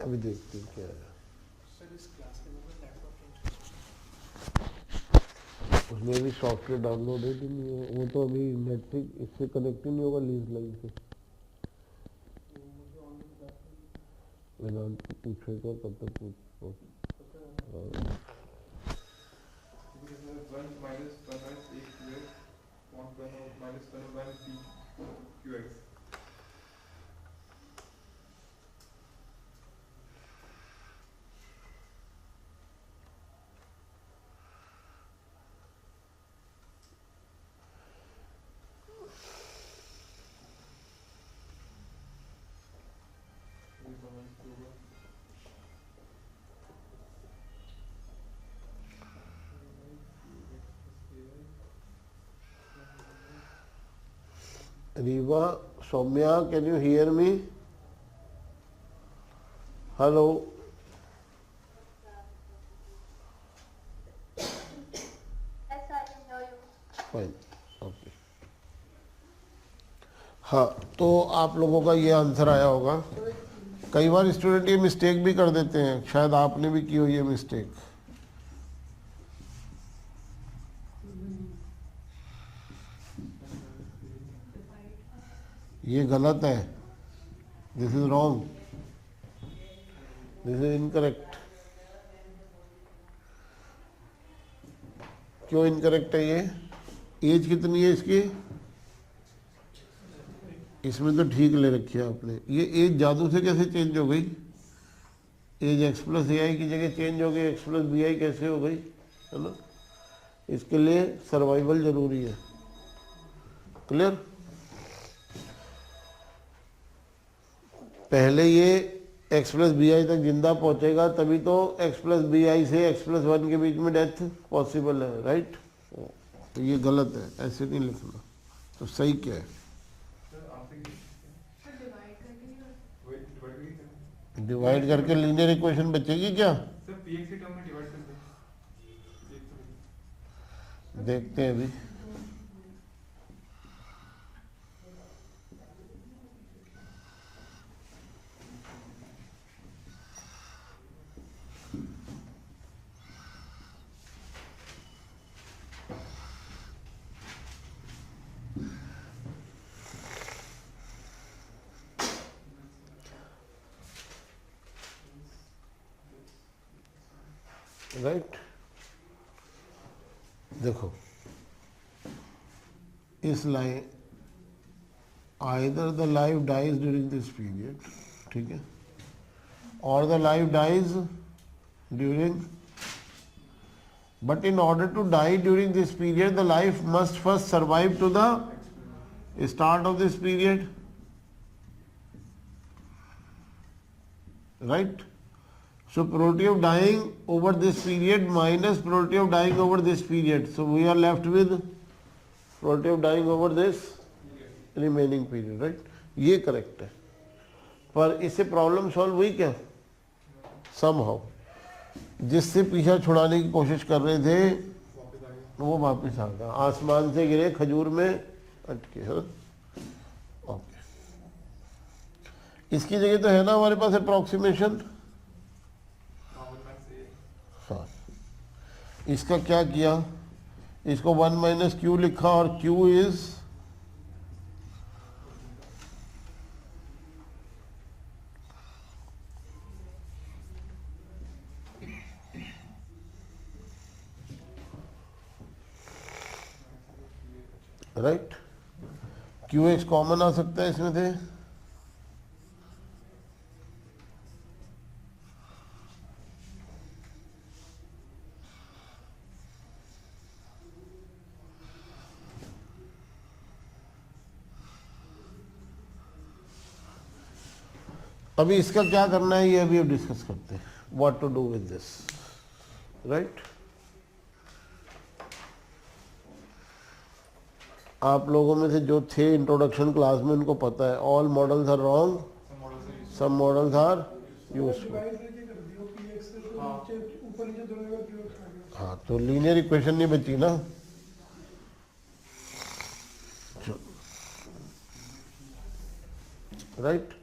अभी देखते हैं क्या है. सर इस क्लास के अंदर लैपटॉप चेंज उसमें भी सॉफ्टवेयर डाउनलोड है कि नहीं है, वो तो अभी नेट से इससे कनेक्ट ही नहीं होगा लीज लाइन से. वेदांत पूछेगा कब तक पूछ. Riva, Soumya, can you hear me? Hello. Yes, I can hear you. Fine okay. हाँ, तो आप लोगों का ये आंसर आया होगा. कई बार स्टूडेंट ये मिस्टेक भी कर देते हैं, शायद आपने भी की हो ये मिस्टेक. ये गलत है. This is wrong. This is incorrect. क्यों इनकरेक्ट है ये? एज कितनी है इसकी? इसमें तो ठीक ले रखी है आपने. ये एज जादू से कैसे चेंज हो गई? एज एक्स प्लस ए आई की जगह चेंज हो गई, एक्स प्लस बी आई कैसे हो गई, है ना? इसके लिए सर्वाइवल जरूरी है. क्लियर? पहले ये एक्स प्लस बी आई तक जिंदा पहुंचेगा, तभी तो एक्स प्लस बी आई से एक्स प्लस वन के बीच में डेथ पॉसिबल है. राइट? तो ये गलत है, ऐसे नहीं लिखना. तो सही क्या है? डिवाइड करके लीनियर इक्वेशन बचेगी क्या? देखते हैं अभी. राइट? देखो, इस line either the life dies during this period, ठीक है, और the life dies during, but in order to die during this period the life must first survive to the start of this period. Right? So probability of dying over this period minus probability of dying over this period. So we are left with probability of dying over this remaining period. Right? ये correct है. पर इससे problem solve हुई क्या? somehow. जिससे पीछा छुड़ाने की कोशिश कर रहे थे वो वापस आ गया. आसमान से गिरे खजूर में अटके. ओके. इसकी जगह तो है ना हमारे पास अप्रोक्सीमेशन. हाँ, इसका क्या किया? इसको 1 माइनस क्यू लिखा और Q is right. Q x common आ सकता है इसमें से. अभी इसका क्या करना है ये अभी अब डिस्कस करते हैं. What to do with this. Right? आप लोगों में से जो थे इंट्रोडक्शन क्लास में उनको पता है all models are wrong, some models are useful. हाँ, तो लीनियर इक्वेशन नहीं बची ना. Right?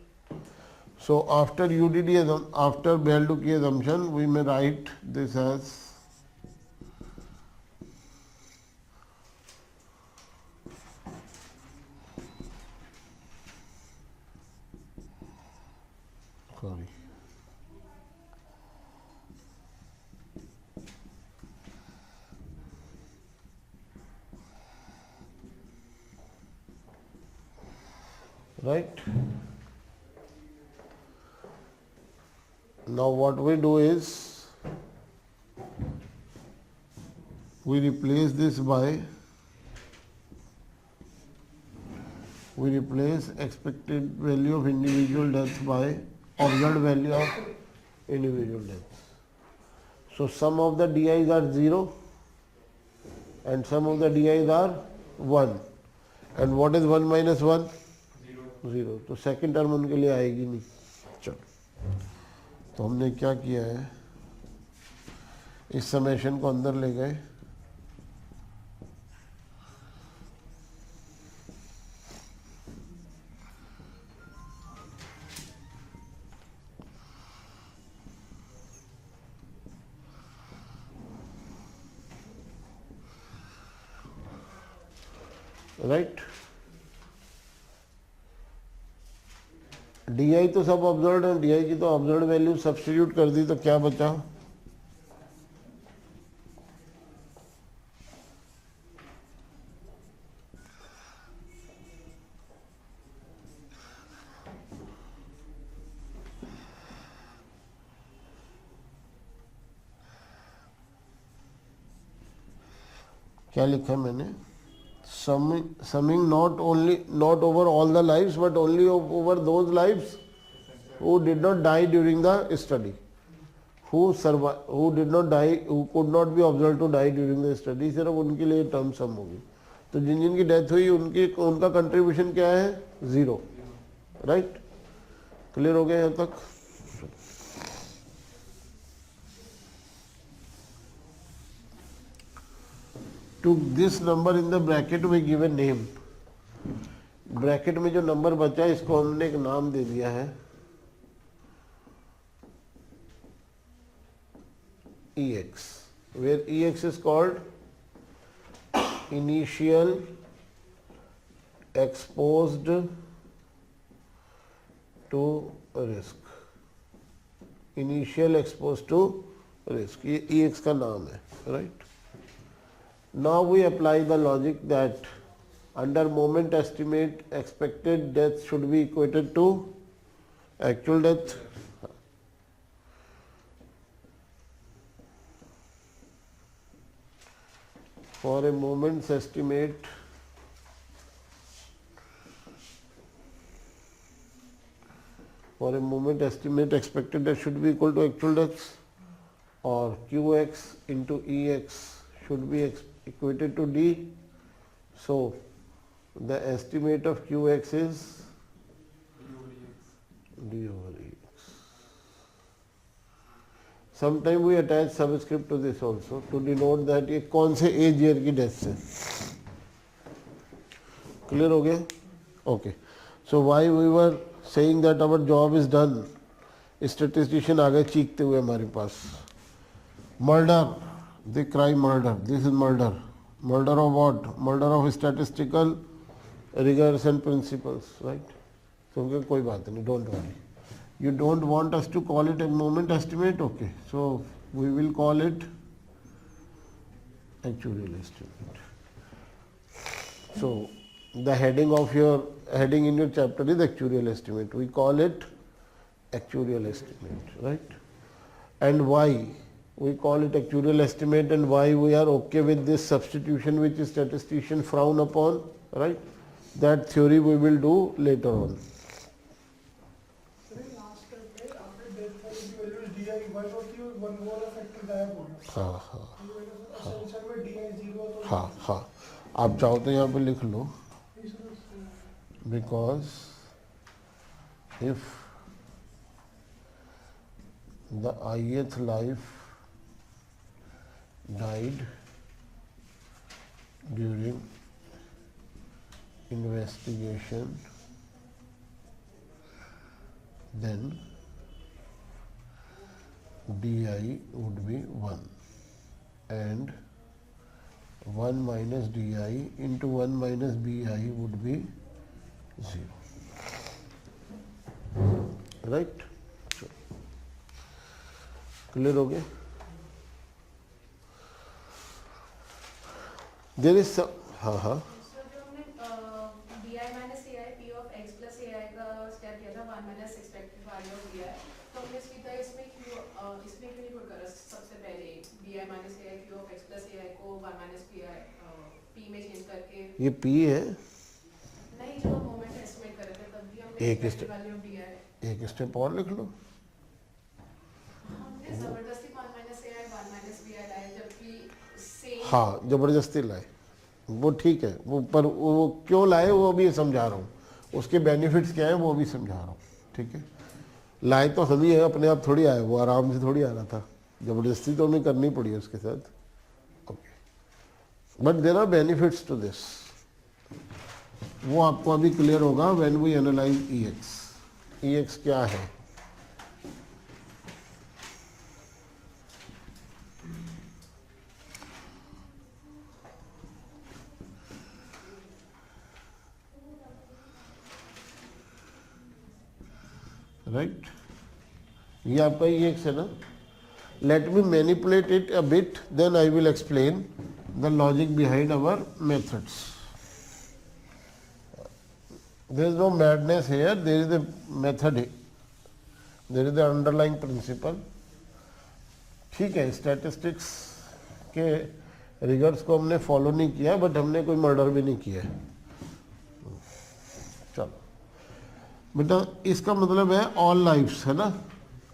So after UDD, after Bell-Duke assumption, we may write this as sorry. Right? Now what we do is we replace this by expected value of individual deaths by observed value of individual deaths. So some of the DIs are 0 and some of the DIs are 1. And what is 1 minus 1? 0। तो second term उनके लिए आएगी नहीं। चलो, तो हमने क्या किया है, इस समेशन को अंदर ले गए, राइट। डी आई तो सब ऑब्जर्व है, डी आई की तो ऑब्जर्व वैल्यू सब्स्टिट्यूट कर दी, तो क्या बचा? क्या लिखा है मैंने? summing not over all the lives but only over those lives who did not die during the study, who did not die, who could not be observed to die during the study, सिर्फ उनके लिए term सम होगी। तो जिन जिनकी death हुई उनका contribution क्या है? 0, राइट। क्लियर हो गया यहाँ तक? To this number in the bracket we give a name. Bracket में जो नंबर बचा है इसको हमने एक नाम दे दिया है EX, where EX is called initial exposed to risk. Initial exposed to risk, ये EX का नाम है, right? Now we apply the logic that under moment estimate expected death should be equated to actual death. For a moment's estimate expected death should be equal to actual death, or QX into EX should be equated to D. So the estimate of QX is D over EX. Sometime we attach subscript to this also to denote that ये कौन से age year की death से। Clear हो गया? Okay. So why we were saying that our job is done, statistician आ गए चीखते हुए हमारे पास, murder, they cry murder, this is murder. Murder of what? Murder of statistical rigors and principles, right? So कोई बात नहीं, don't worry. You don't want us to call it a moment estimate, okay? So we will call it actuarial estimate. So the heading in your chapter is actuarial estimate. We call it actuarial estimate, right? And why we call it actuarial estimate, and why we are okay with this substitution which statisticians frown upon, right? That theory we will do later on. Sir last step पे आपने death वाली की value DI 1 होती है, 1 वाला factor गायब हो गया। हाँ हाँ असेंशियल में DI 0 तो हाँ हाँ, आप चाहो तो यहाँ पे लिख लो, because if the ith life died during investigation, then DI would be 1, and 1 minus DI into 1 minus BI would be 0, right? Clear हो गया? देयर इज हाँ हाँ सर जो हमने DI minus AI P of x plus AI का step किया था 1 minus expected value of DI, तो हमने सीधा इसमें क्यों नहीं पुट करा सबसे पहले DI minus AI Q of x plus AI को 1 minus PI P में चेंज करके? ये P है, नहीं, जब हम मोमेंट एस्टिमेट कर रहे थे तब भी हमने एक expected value of DI एक स्टेप और लिख लो। हमने जबरदस्ती 1 minus AI 1 minus BI लाए, जबकि सेम हाँ जबरदस्ती लाए, वो ठीक है, वो पर वो क्यों लाए वो भी समझा रहा हूँ, उसके बेनिफिट्स क्या है वो भी समझा रहा हूँ, ठीक है। लाए तो हम ही है, अपने आप थोड़ी आए, वो आराम से थोड़ी आ रहा था, जबरदस्ती तो हमें करनी पड़ी उसके साथ, okay. But there are benefits to this, वो आपको अभी क्लियर होगा when we analyse E X. E X क्या है? राइट, ये आपका ई एक्स है ना। Let me manipulate it a bit, then I will explain the logic behind our methods. There is no madness here, there is a method, there is the underlying principle. ठीक है, statistics के riggers को हमने follow नहीं किया, but हमने कोई murder भी नहीं किया है। चलो बेटा, इसका मतलब है ऑल लाइफ्स, है ना,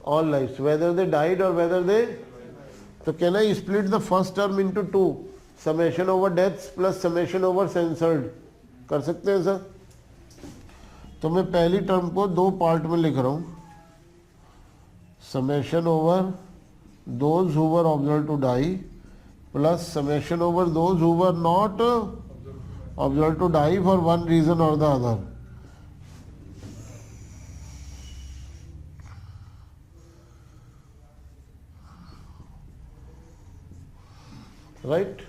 all lifes whether they died और वेदर दे, तो can I split the first term into two, summation over deaths plus summation over censored, कर सकते हैं सर? तो मैं पहली टर्म को दो पार्ट में लिख रहा हूं, summation over those who were observe to die plus summation over those who were not observe to die for one reason और the other. Right?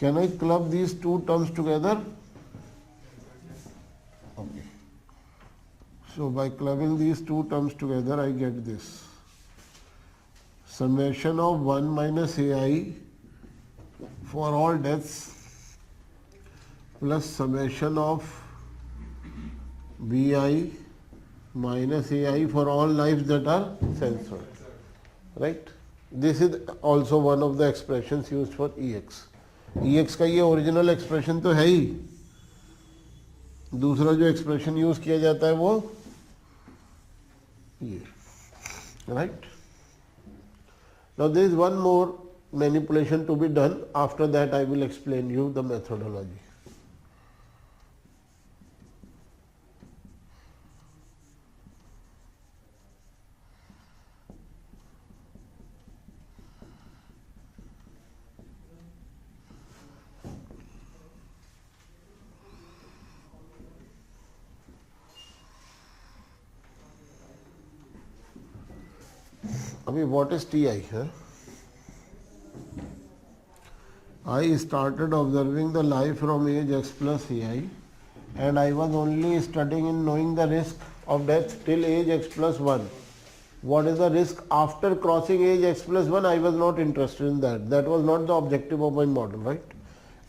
Can I club these two terms together? Okay. So by clubbing these two terms together, I get this. Summation of 1 minus ai for all deaths plus summation of bi minus ai for all lives that are censored. Right? This is also one of the expressions used for ex. ex का ये original expression तो है ही, दूसरा जो expression use किया जाता है वो ये, right. Now there is one more manipulation to be done, after that I will explain you the methodology. अभी what is Ti है? I started observing the life from age x plus ai and I was only studying in knowing the risk of death till age x plus 1. What is the risk after crossing age x plus 1? I was not interested in that. That was not the objective of my model, right?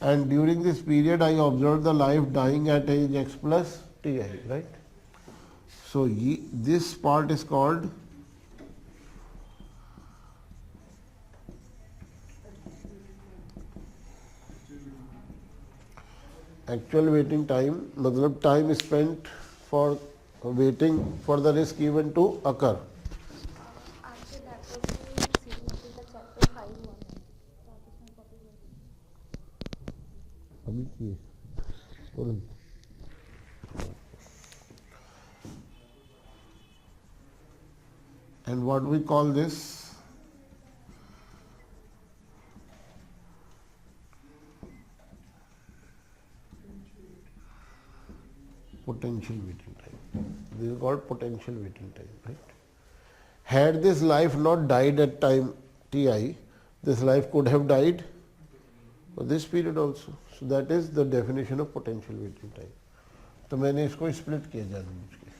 And during this period I observed the life dying at age x plus Ti, right? So this part is called actual waiting time, मतलब time spent for waiting for the risk event to occur. आपके laptop में series का chapter 5 हुआ है, तो आप इसमें copy कर अभी की तुरंत. And what we call this? Potential waiting time. This is called potential waiting time, right? Had this life not died at time Ti, this life could have died for this period also. So that is the definition of potential waiting time. तो मैंने इसको split किया जानबूझ के,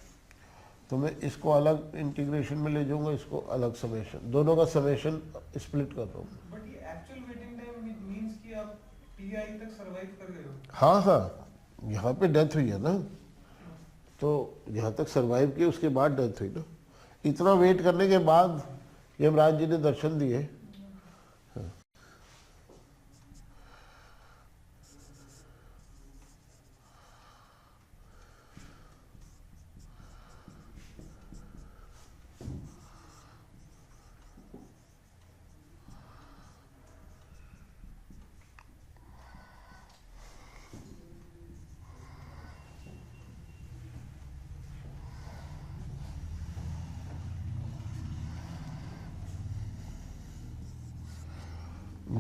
तो मैं इसको अलग इंटीग्रेशन में ले जाऊंगा, इसको अलग समेशन, दोनों का समेशन स्प्लिट कर रहा हूँ. बट ये एक्चुअल वेटिंग टाइम मींस कि आप टीआई तक सरवाइव कर गए हो. हाँ हाँ, यहाँ पे डेथ हुई है ना, तो यहाँ तक सरवाइव किए, उसके बाद डेथ हुई ना. इतना वेट करने के बाद यमराज जी ने दर्शन दिए. हाँ.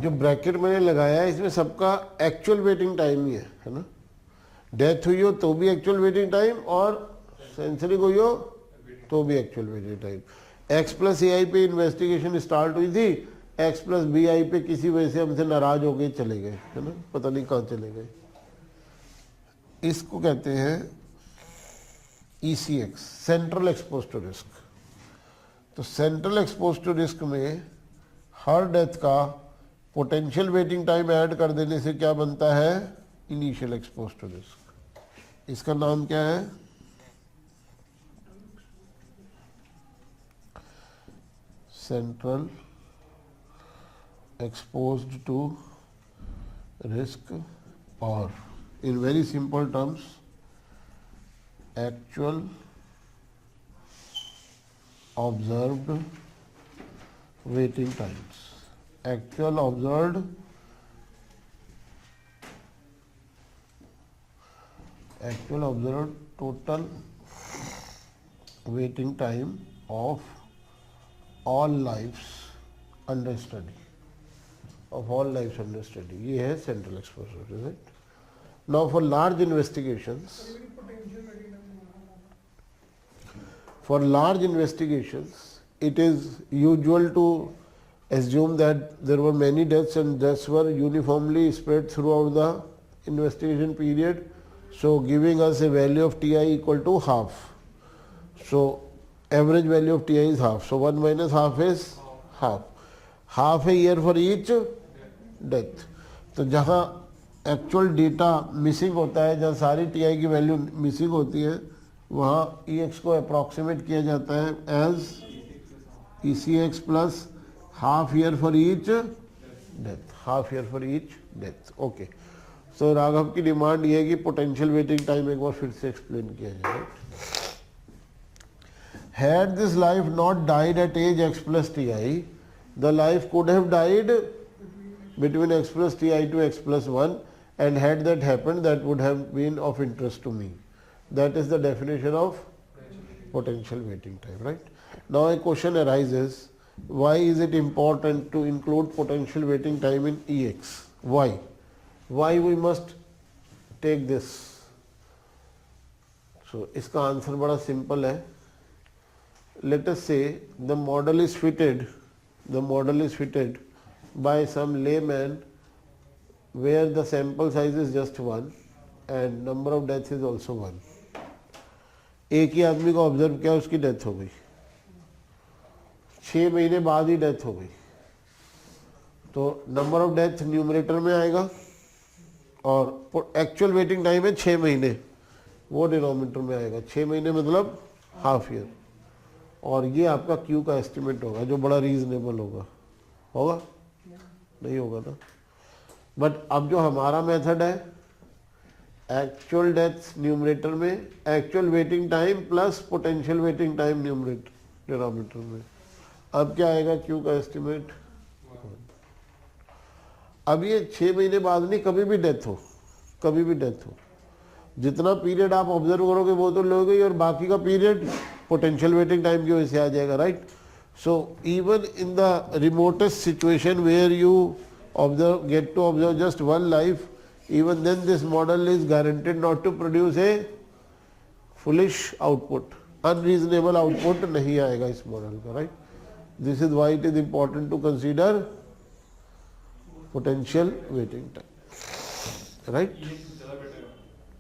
जो ब्रैकेट मैंने लगाया है इसमें सबका एक्चुअल वेटिंग टाइम ही है ना। डेथ हुई हो तो भी एक्चुअल वेटिंग टाइम और सेंसरिंग हुई हो तो भी actual waiting time. X plus A I पे इन्वेस्टिगेशन स्टार्ट हुई थी, एक्स प्लस बी आई पे किसी वजह से हमसे नाराज हो गए चले गए, है ना, पता नहीं कहाँ चले गए। इसको कहते हैं ECX, central exposed to risk. तो सेंट्रल एक्सपोज टू रिस्क में हर डेथ का पोटेंशियल वेटिंग टाइम ऐड कर देने से क्या बनता है, इनिशियल एक्सपोज टू रिस्क। इसका नाम क्या है, सेंट्रल एक्सपोज्ड टू रिस्क, और in very simple terms actual observed waiting times, actual observed total waiting time of all lives under study, of all lives under study. ये है central exposure, is it? Now for large investigations, for large investigations, it is usual to assume that there were many deaths and deaths were uniformly spread throughout the investigation period, so giving us a value of TI equal to half. So average value of TI is half. So 1 minus half is half. Half a year for each death. तो जहाँ actual data missing होता है, जहाँ सारी TI की value missing होती है, वहाँ EX को अप्रॉक्सीमेट किया जाता है age ECX plus half year for each death, half year for each death. Okay, so Raghav की डिमांड ये है कि पोटेंशियल वेटिंग टाइम एक बार फिर से एक्सप्लेन किया जाए। Had this life not died at age X plus TI, the life could have died between X plus TI to X plus 1, and had that happened, that would have been of interest to me. That is the definition of potential waiting time, right? Now a question arises, why is it important to include potential waiting time in EX? Why? Why we must take this? So इसका answer बड़ा simple है। Let us say the model is fitted by some layman where the sample size is just 1 and number of deaths is also 1. एक ही आदमी को observe किया, उसकी death हो गई, 6 महीने बाद ही डेथ हो गई, तो नंबर ऑफ डेथ न्यूमरेटर में आएगा और एक्चुअल वेटिंग टाइम है 6 महीने, वो डिनोमिनेटर में आएगा। 6 महीने मतलब हाफ ईयर, और ये आपका क्यू का एस्टिमेट होगा जो बड़ा रीजनेबल होगा नहीं होगा ना। बट अब जो हमारा मेथड है, एक्चुअल डेथ्स न्यूमरेटर में, actual waiting time plus potential waiting time numerator denominator में, अब क्या आएगा क्यू का एस्टिमेट। अब ये 6 महीने बाद नहीं, कभी भी डेथ हो, जितना पीरियड आप ऑब्जर्व करोगे वो तो लोगे ही, और बाकी का पीरियड पोटेंशियल वेटिंग टाइम की वजह से आ जाएगा, right. So even in the remotest situation where you get to observe just one life, even then this model is guaranteed not to produce a foolish output, unreasonable output नहीं आएगा इस model का, right? This is why it is important to consider potential waiting time, right?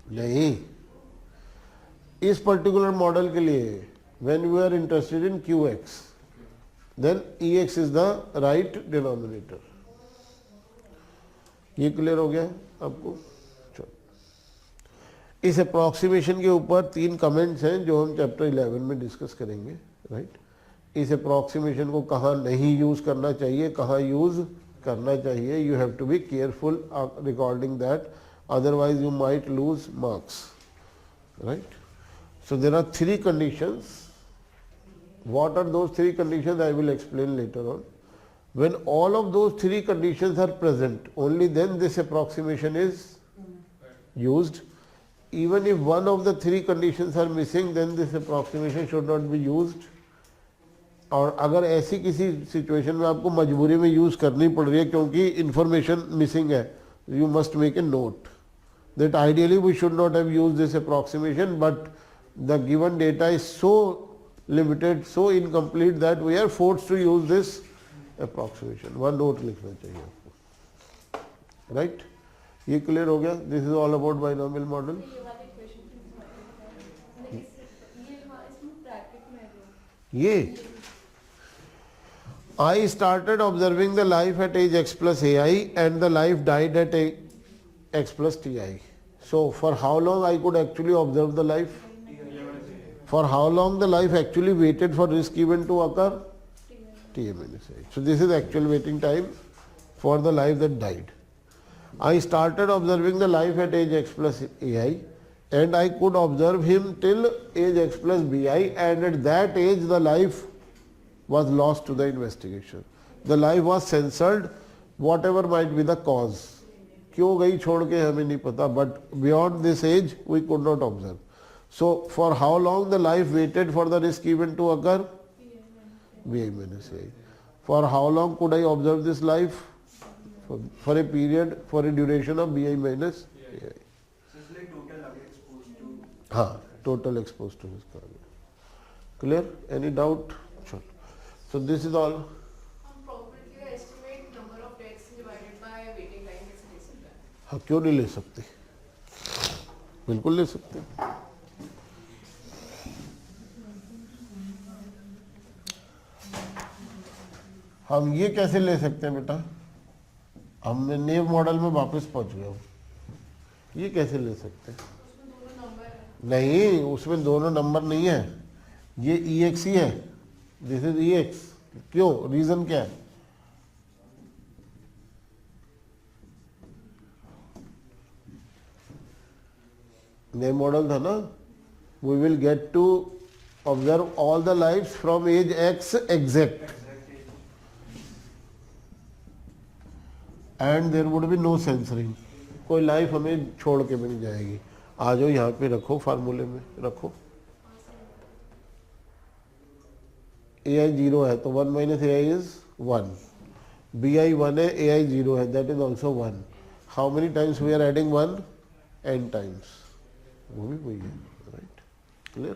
नहीं, इस particular model के लिए when we are interested in QX, then EX is the right denominator. ये clear हो गया आपको? चलो, इस अप्रॉक्सीमेशन के ऊपर 3 कमेंट्स हैं जो हम चैप्टर 11 में डिस्कस करेंगे, राइट। इस अप्रॉक्सीमेशन को कहाँ नहीं यूज करना चाहिए, कहाँ यूज करना चाहिए, you have to be careful recording that, otherwise you might lose marks, right. So there are 3 conditions. What are those 3 conditions? I will explain later on. When all of those 3 conditions are present, only then this approximation is used. Even if one of the 3 conditions are missing, then this approximation should not be used. और अगर ऐसी किसी situation में आपको मजबूरी में use करनी पड़ रही है क्योंकि इंफॉर्मेशन मिसिंग है, you must make a note that ideally we should not have used this approximation, but the given data is so limited, so incomplete that we are forced to use this approximation. one note लिखना चाहिए आपको, right? ये clear हो गया? This is all about binomial model. ये वाली equation ये इसमें ब्रैकेट में है जो ये I started observing the life at age x plus ai and the life died at x plus ti. So for how long I could actually observe the life? For how long the life actually waited for risk event to occur? Ti minus ai. So this is actual waiting time for the life that died. I started observing the life at age x plus ai and I could observe him till age x plus bi, and at that age the life was lost to the investigation. The life was censored, whatever might be the cause. क्यों गई छोड़ के हमें नहीं पता, but beyond this age we could not observe. So for how long the life waited for the risk event to occur? bi minus ai. For how long could I observe this life? For a period, for a duration of bi minus ai. हाँ, total exposed to risk. Clear? Any doubt? Sure. So this is all. हम probability का estimate number of deaths divided by waiting time कैसे ले सकते हैं? हाँ, क्यों नहीं ले सकते? बिल्कुल ले सकते. हम ये कैसे ले सकते हैं बेटा? हम नेव मॉडल में वापस पहुंच गए हूँ. ये कैसे ले सकते हैं? उसमें दोनों नंबर है. नहीं, उसमें दोनों नंबर नहीं है. ये EX ही है. This is EX. क्यों? रीजन क्या है? नए मॉडल था ना. We will get to observe all the lifes from age X exact and there would be no censoring. कोई लाइफ हमें छोड़ के भी नहीं जाएगी. आ जाओ यहाँ पे रखो, फार्मूले में रखो. ai 0 है तो 1 minus ai is 1. bi 1 है, ai 0 है, that is also 1. How many times we are adding 1? n times. वो भी वही है, right? Clear?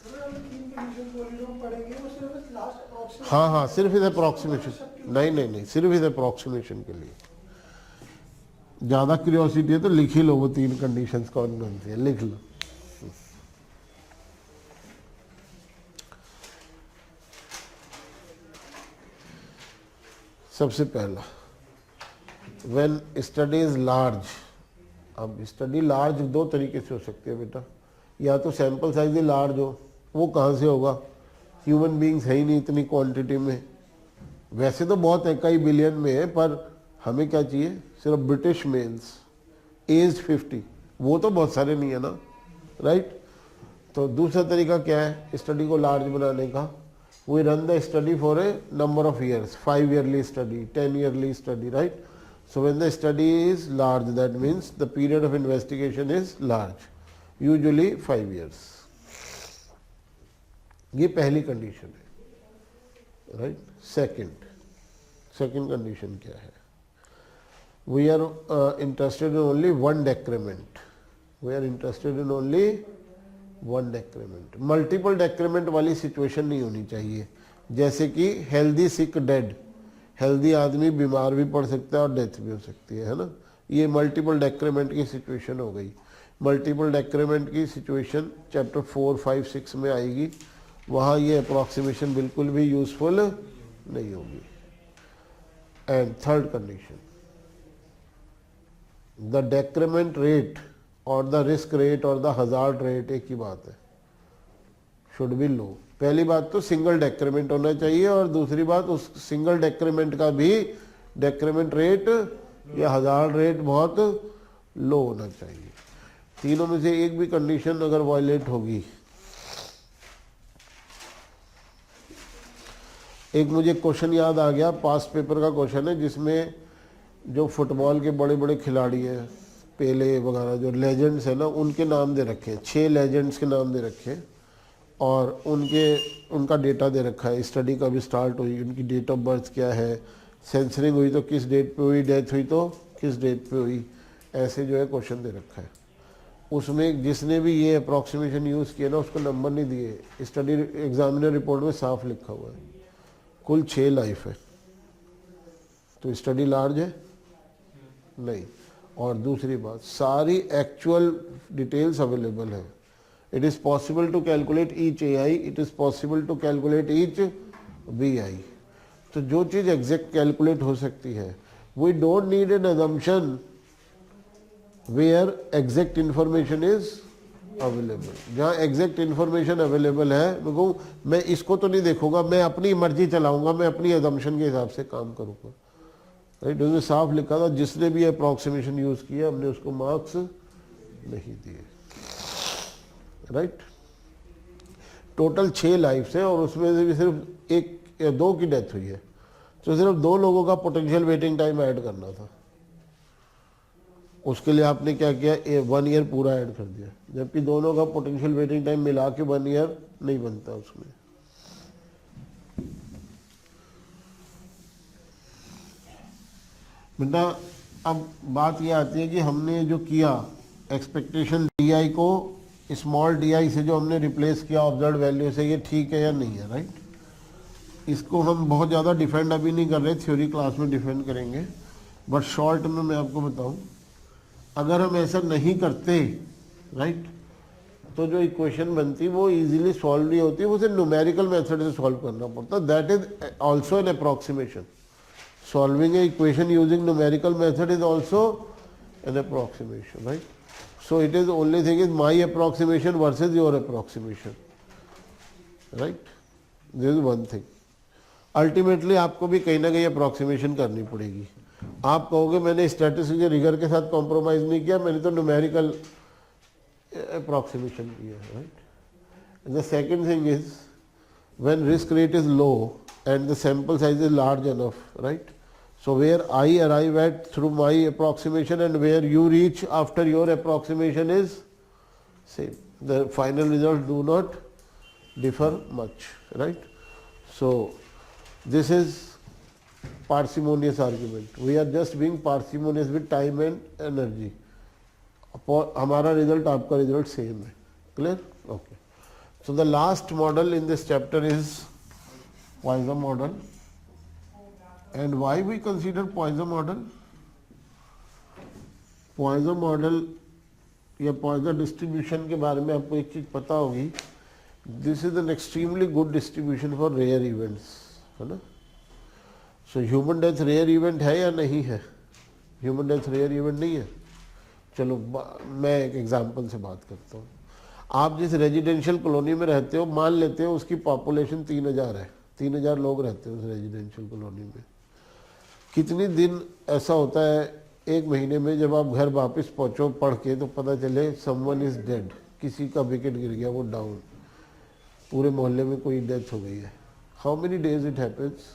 सर हम तीन कंडीशन पॉलीनॉम पढ़ेंगे वो सिर्फ लास्ट अप्रोक्सीमेशन. हाँ हाँ, सिर्फ इस अप्रोक्सीमेशन. नहीं नहीं नहीं, सिर्फ इस अप्रोक्सीमेशन के लिए. ज़्यादा क्यूरियोसिटी है तो लिख ही लो वो तीन कंडीशंस कौन कौन सी है, लिख लो. सबसे पहला, व्हेन स्टडी इज लार्ज. अब स्टडी लार्ज दो तरीके से हो सकती है बेटा. या तो सैंपल साइज ही लार्ज हो. वो कहाँ से होगा? ह्यूमन बींग्स है ही नहीं इतनी क्वांटिटी में. वैसे तो बहुत है, कई बिलियन में है, पर हमें क्या चाहिए? सिर्फ ब्रिटिश मेल्स एज 50. वो तो बहुत सारे नहीं है ना, राइट? तो दूसरा तरीका क्या है स्टडी को लार्ज बनाने का? We run the study for a number of years, 5 yearly study, 10 yearly study, right? So when the study is large, that means the period of investigation is large, usually 5 years. ये पहली condition है, right? Second condition क्या है? We are interested in only one decrement. We are interested in only one decrement. Multiple decrement वाली situation नहीं होनी चाहिए. जैसे कि हेल्दी सिक डेड. हेल्दी आदमी बीमार भी पड़ सकता है और डेथ भी हो सकती है ना. ये मल्टीपल डेक्रीमेंट की सिचुएशन हो गई. मल्टीपल डेक्रीमेंट की सिचुएशन चैप्टर 4, 5, 6 में आएगी. वहाँ ये अप्रॉक्सीमेशन बिल्कुल भी यूजफुल नहीं होगी. And third condition, the decrement rate और द रिस्क रेट और द हजार्ड रेट एक ही बात है, शुड बी लो. पहली बात तो सिंगल डेक्रीमेंट होना चाहिए, और दूसरी बात उस सिंगल डेक्रीमेंट का भी डेक्रीमेंट रेट या हजार्ड रेट बहुत लो होना चाहिए. तीनों में से एक भी कंडीशन अगर वायलेट होगी. एक मुझे क्वेश्चन याद आ गया, पास्ट पेपर का क्वेश्चन है, जिसमें जो फुटबॉल के बड़े बड़े खिलाड़ी हैं, पेले वगैरह जो लेजेंड्स है ना, उनके नाम दे रखे हैं. 6 लेजेंड्स के नाम दे रखे हैं. और उनका डेटा दे रखा है, स्टडी कब स्टार्ट हुई, उनकी डेट ऑफ बर्थ क्या है, सेंसरिंग हुई तो किस डेट पे हुई, डेथ हुई तो किस डेट पे हुई, ऐसे जो है क्वेश्चन दे रखा है। उसमें जिसने भी ये अप्रॉक्सीमेशन यूज़ किया ना उसको नंबर नहीं दिए, स्टडी एग्जामिनर रिपोर्ट में साफ लिखा हुआ है कुल 6 लाइफ है। तो स्टडी लार्ज है नहीं। और दूसरी बात, सारी एक्चुअल डिटेल्स अवेलेबल है। It is possible to calculate each AI, it is possible to calculate each BI। तो जो चीज़ एग्जैक्ट कैलकुलेट हो सकती है, we don't need an assumption where exact information is available. जहाँ एग्जैक्ट इन्फॉर्मेशन अवेलेबल है, मैं इसको तो नहीं देखूंगा, मैं अपनी मर्जी चलाऊंगा, मैं अपनी अजम्पशन के हिसाब से काम करूंगा, राइट। उसमें साफ लिखा था जिसने भी अप्रॉक्सीमेशन यूज किया हमने उसको मार्क्स नहीं दिए, राइट। टोटल 6 लाइफ है और उसमें से भी सिर्फ 1 या 2 की डेथ हुई है, तो सिर्फ 2 लोगों का पोटेंशियल वेटिंग टाइम ऐड करना था। उसके लिए आपने क्या किया, 1 ईयर पूरा ऐड कर दिया, जबकि दोनों का पोटेंशियल वेटिंग टाइम मिला के 1 ईयर नहीं बनता उसमें। बेटा अब बात ये आती है कि हमने जो किया एक्सपेक्टेशन DI को स्मॉल DI से जो हमने रिप्लेस किया ऑब्जर्व वैल्यू से, ये ठीक है या नहीं है, राइट। इसको हम बहुत ज़्यादा डिफेंड अभी नहीं कर रहे, थ्योरी क्लास में डिफेंड करेंगे, बट शॉर्ट में मैं आपको बताऊं, अगर हम ऐसा नहीं करते, राइट, तो जो इक्वेशन बनती वो इजीली सॉल्व नहीं होती, उसे न्यूमेरिकल मेथड से सॉल्व करना पड़ता। That is also an approximation. Solving A equation using numerical method is also an approximation, right. So it is only thing is my approximation versus your approximation, right. This is one thing. Ultimately आपको भी कहीं ना कहीं approximation करनी पड़ेगी। आप कहोगे मैंने स्टैटिस्टिक्स के रिगर के साथ कॉम्प्रोमाइज नहीं किया, मैंने तो न्यूमेरिकल अप्रॉक्सीमेशन किया, right. The second thing is when risk rate is low and the sample size is large enough, right? So where I arrive at through my approximation and where you reach after your approximation is same. The final results do not differ much, right? So this is parsimonious argument. We are just being parsimonious with time and energy. हमारा result आपका result same है, clear? Okay. So the last model in this chapter is Poisson model. And why we consider Poisson model? Poisson model या Poisson distribution के बारे में आपको एक चीज पता होगी, this is an extremely good distribution for rare events, है ना। So human death rare event है या नहीं है? Human death rare event नहीं है। चलो मैं एक एग्जाम्पल से बात करता हूँ। आप जिस रेजिडेंशियल कॉलोनी में रहते हो, मान लेते हो उसकी पॉपुलेशन 3000 है, 3000 लोग रहते हैं उस रेजिडेंशियल कॉलोनी में। कितनी दिन ऐसा होता है एक महीने में जब आप घर वापस पहुंचो पढ़ के तो पता चले समवन इज डेड, किसी का विकेट गिर गया, वो डाउन, पूरे मोहल्ले में कोई डेथ हो गई है। How many days it happens?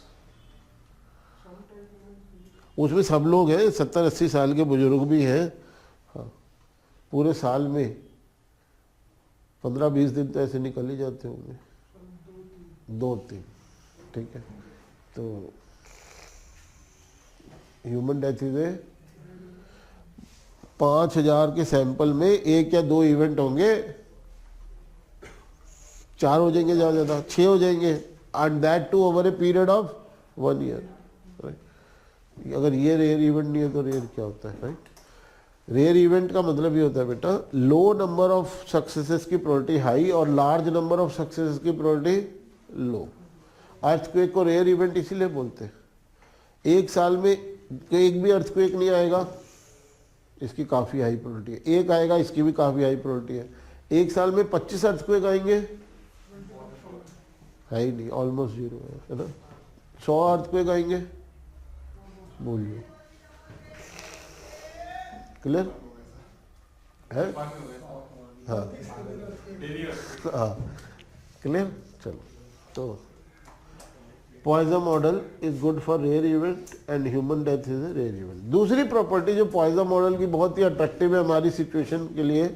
उसमें सब लोग हैं, 70-80 साल के बुजुर्ग भी हैं। हाँ, पूरे साल में 15-20 दिन तो ऐसे निकल ही जाते होंगे, 2-3, ठीक है। तो ह्यूमन डेथ इज 5000 के सैंपल में 1 या 2 इवेंट होंगे, 4 हो जाएंगे, ज़्यादा ज़्यादा 6 हो जाएंगे, and that too over a period of 1 year, right. अगर ये रेयर इवेंट नहीं है तो रेयर क्या होता है, राइट। रेयर इवेंट का मतलब ये होता है बेटा, लो नंबर ऑफ सक्सेसेस की प्रोबेबिलिटी हाई और लार्ज नंबर ऑफ सक्सेसेस की प्रोबेबिलिटी लो। अर्थक्वेक को रेयर इवेंट इसीलिए बोलते हैं। एक साल में एक भी अर्थक्वेक नहीं आएगा, इसकी काफ़ी हाई प्रोबेबिलिटी है। एक आएगा, इसकी भी काफ़ी हाई प्रोबेबिलिटी है। एक साल में 25 अर्थक्वेक आएंगे, है ही नहीं, ऑलमोस्ट जीरो है ना। 100 अर्थक्वेक आएंगे, बोल लो, क्लियर है? हाँ हाँ, क्लियर। चलो, तो Poisson model is good for rare event and human death is a rare event. दूसरी प्रॉपर्टी जो पॉइजन मॉडल की बहुत ही अट्रैक्टिव है हमारी सिचुएशन के लिए,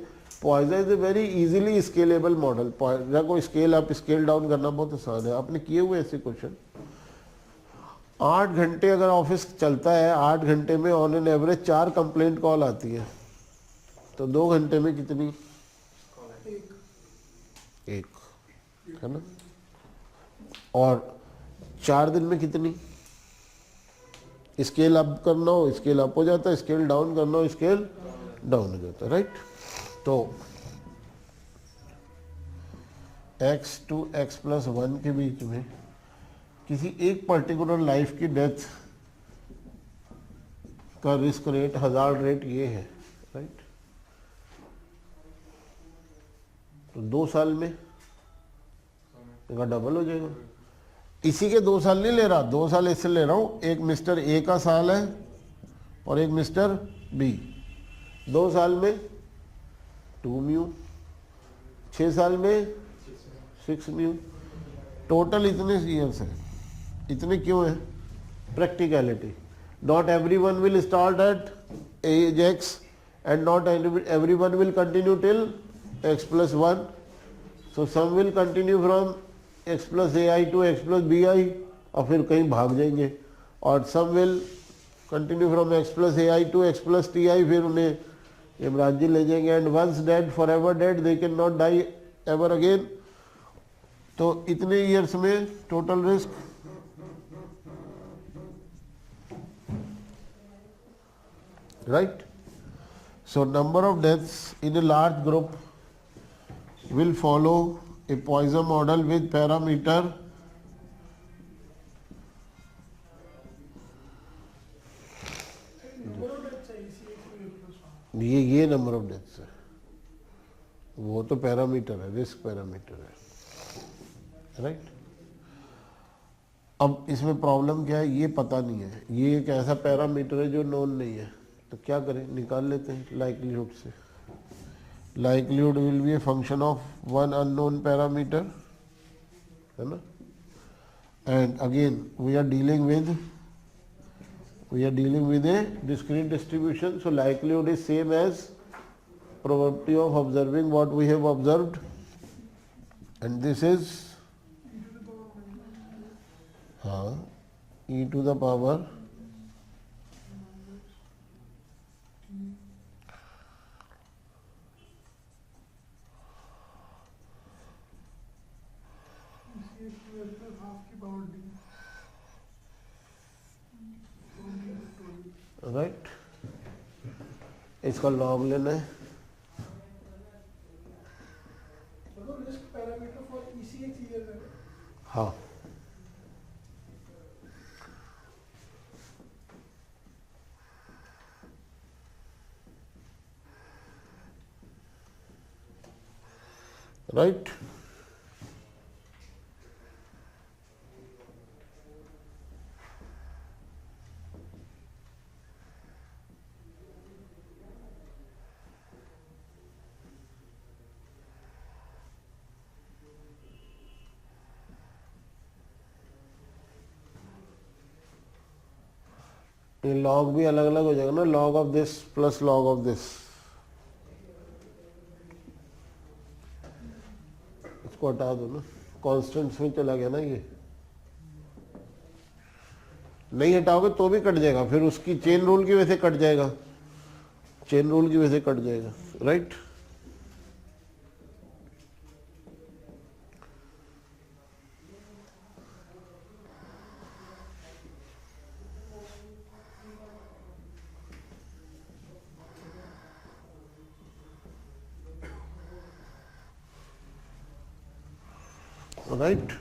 Poisson is a very easily scalable model. Poisson को स्केल अप स्केल डाउन करना बहुत आसान है। आपने किए हुए ऐसे क्वेश्चन। 8 घंटे अगर ऑफिस चलता है, 8 घंटे में on an average 4 complaint call आती है, तो 2 घंटे में कितनी? एक, है ना? और 4 दिन में कितनी? स्केल अप करना हो स्केल अप हो जाता है, स्केल डाउन करना हो स्केल डाउन हो जाता है, राइट? तो x to x+1 के बीच में किसी एक पर्टिकुलर लाइफ की डेथ का रिस्क रेट, हजार्ड रेट ये है, राइट? तो 2 साल में इसका डबल हो जाएगा। इसी के 2 साल नहीं ले रहा, 2 साल इससे ले रहा हूं। एक मिस्टर ए का साल है और एक मिस्टर बी। 2 साल में 2 म्यू, 6 साल में 6 म्यू, टोटल इतने ईयर्स है। इतने क्यों है? Practicality. Not everyone will start at age x and not everyone will continue till x+1. So some will continue from x+ai to x+bi और फिर कहीं भाग जाएंगे, और some will continue from x+ai to x+ti, फिर उन्हें यमराज जी ले जाएंगे। And once dead forever dead, they can not die ever again. तो इतने ईयर्स में total risk, right? So number of deaths in a large group will follow a Poisson model with parameter ये number of deaths है, वो तो parameter है, risk parameter है, right? अब इसमें प्रॉब्लम क्या है, ये पता नहीं है, ये एक ऐसा पैरामीटर है जो नोन नहीं है। तो क्या करें, निकाल लेते हैं लाइक्लीहुड से। likelihood will be a function of one unknown parameter, है ना? And again we are dealing with a discrete distribution, so likelihood is same as probability of observing what we have observed, and this is e to the power right. इसका log लेना है। चलो risk parameter for ECX clear है। हाँ, right. ये log भी अलग अलग हो जाएगा ना, log of this plus log of this. इसको हटा दो ना, कॉन्स्टेंट्स में चला गया ना, ये नहीं हटाओगे तो भी कट जाएगा, फिर उसकी चेन रूल की वजह से कट जाएगा, चेन रूल की वजह से कट जाएगा, राइट? Right,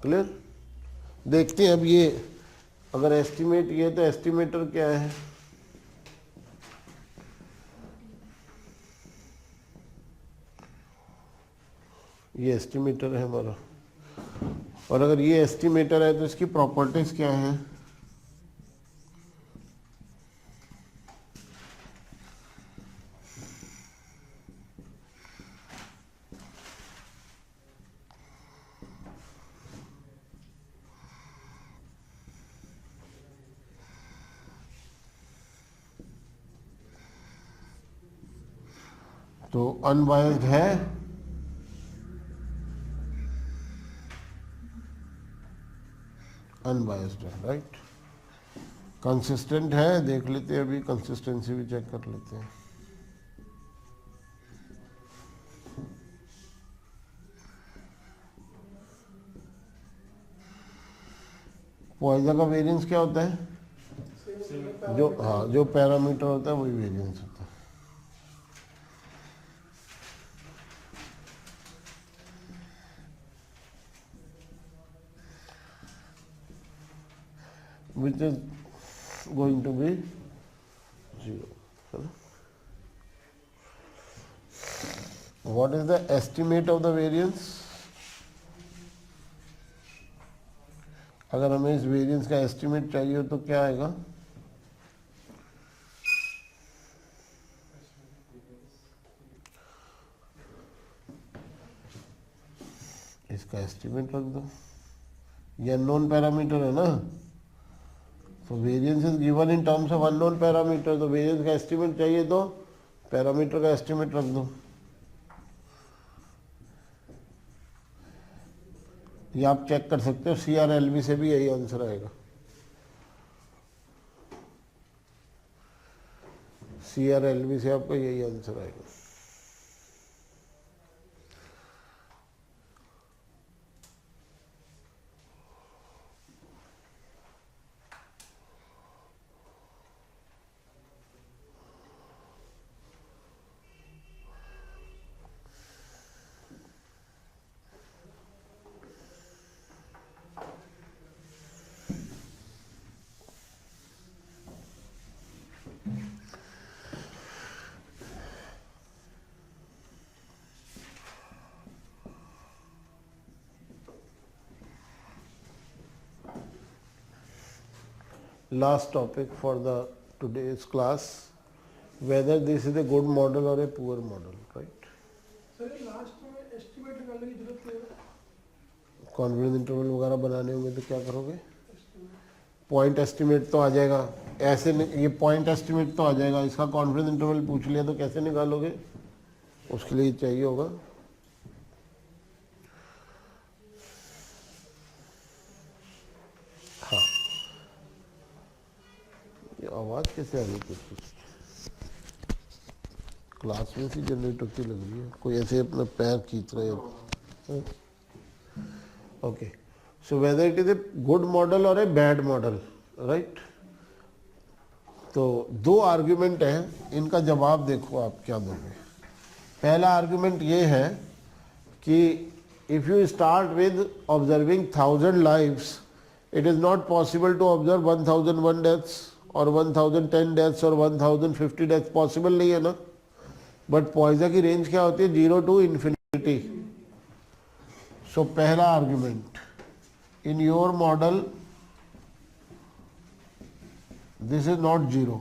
clear? देखते हैं अब ये अगर एस्टिमेट ये, तो एस्टिमेटर क्या है? ये एस्टिमेटर है हमारा, और अगर ये एस्टिमेटर है तो इसकी प्रॉपर्टीज क्या है? तो अनबायस्ड है, अनबायस्ड है, राइट। कंसिस्टेंट है, देख लेते हैं अभी, कंसिस्टेंसी भी चेक कर लेते हैं। पॉइजन का वेरिएंस क्या होता है? जो पैरामीटर होता है वही वेरिएंस होता है। which is going to be 0, है ना? What is the estimate of the variance? अगर हमें इस वेरिएंस का एस्टिमेट चाहिए तो क्या आएगा? इसका एस्टिमेट रख दो, ये अननोन पैरामीटर है ना, तो variance is given in terms of unknown parameter, तो वेरिएंस का एस्टिमेट चाहिए तो पैरामीटर का एस्टिमेट रख दो। ये आप चेक कर सकते हो, CRLV से भी यही आंसर आएगा। CRLV से आपका यही आंसर आएगा। Last topic for the today's class, whether this is a good model or a poor model, right? Sir last में एस्टिमेट निकालने की जरूरत है। कॉन्फिडेंस इंटरवल वगैरह बनाने होंगे तो क्या करोगे? पॉइंट एस्टिमेट तो आ जाएगा, ऐसे ये पॉइंट एस्टिमेट तो आ जाएगा, इसका कॉन्फिडेंस इंटरवल पूछ लिया तो कैसे निकालोगे? उसके लिए चाहिए होगा आवाज कैसे आ रही है? क्लास में सी जनरेट होती लग रही है, कोई ऐसे अपना पैर खींच रहे हैं। Okay, so whether it is a good model और ए बैड मॉडल, राइट? तो दो आर्ग्यूमेंट हैं, इनका जवाब देखो आप क्या दोगे। पहला आर्ग्यूमेंट ये है कि if you start with observing 1000 lives, it is not possible to observe 1001 deaths और 1010 डेथ्स और 1050 डेथ्स, पॉसिबल नहीं है ना। बट पॉइजन की रेंज क्या होती है? 0 to infinity। सो पहला argument, in your model this is not 0,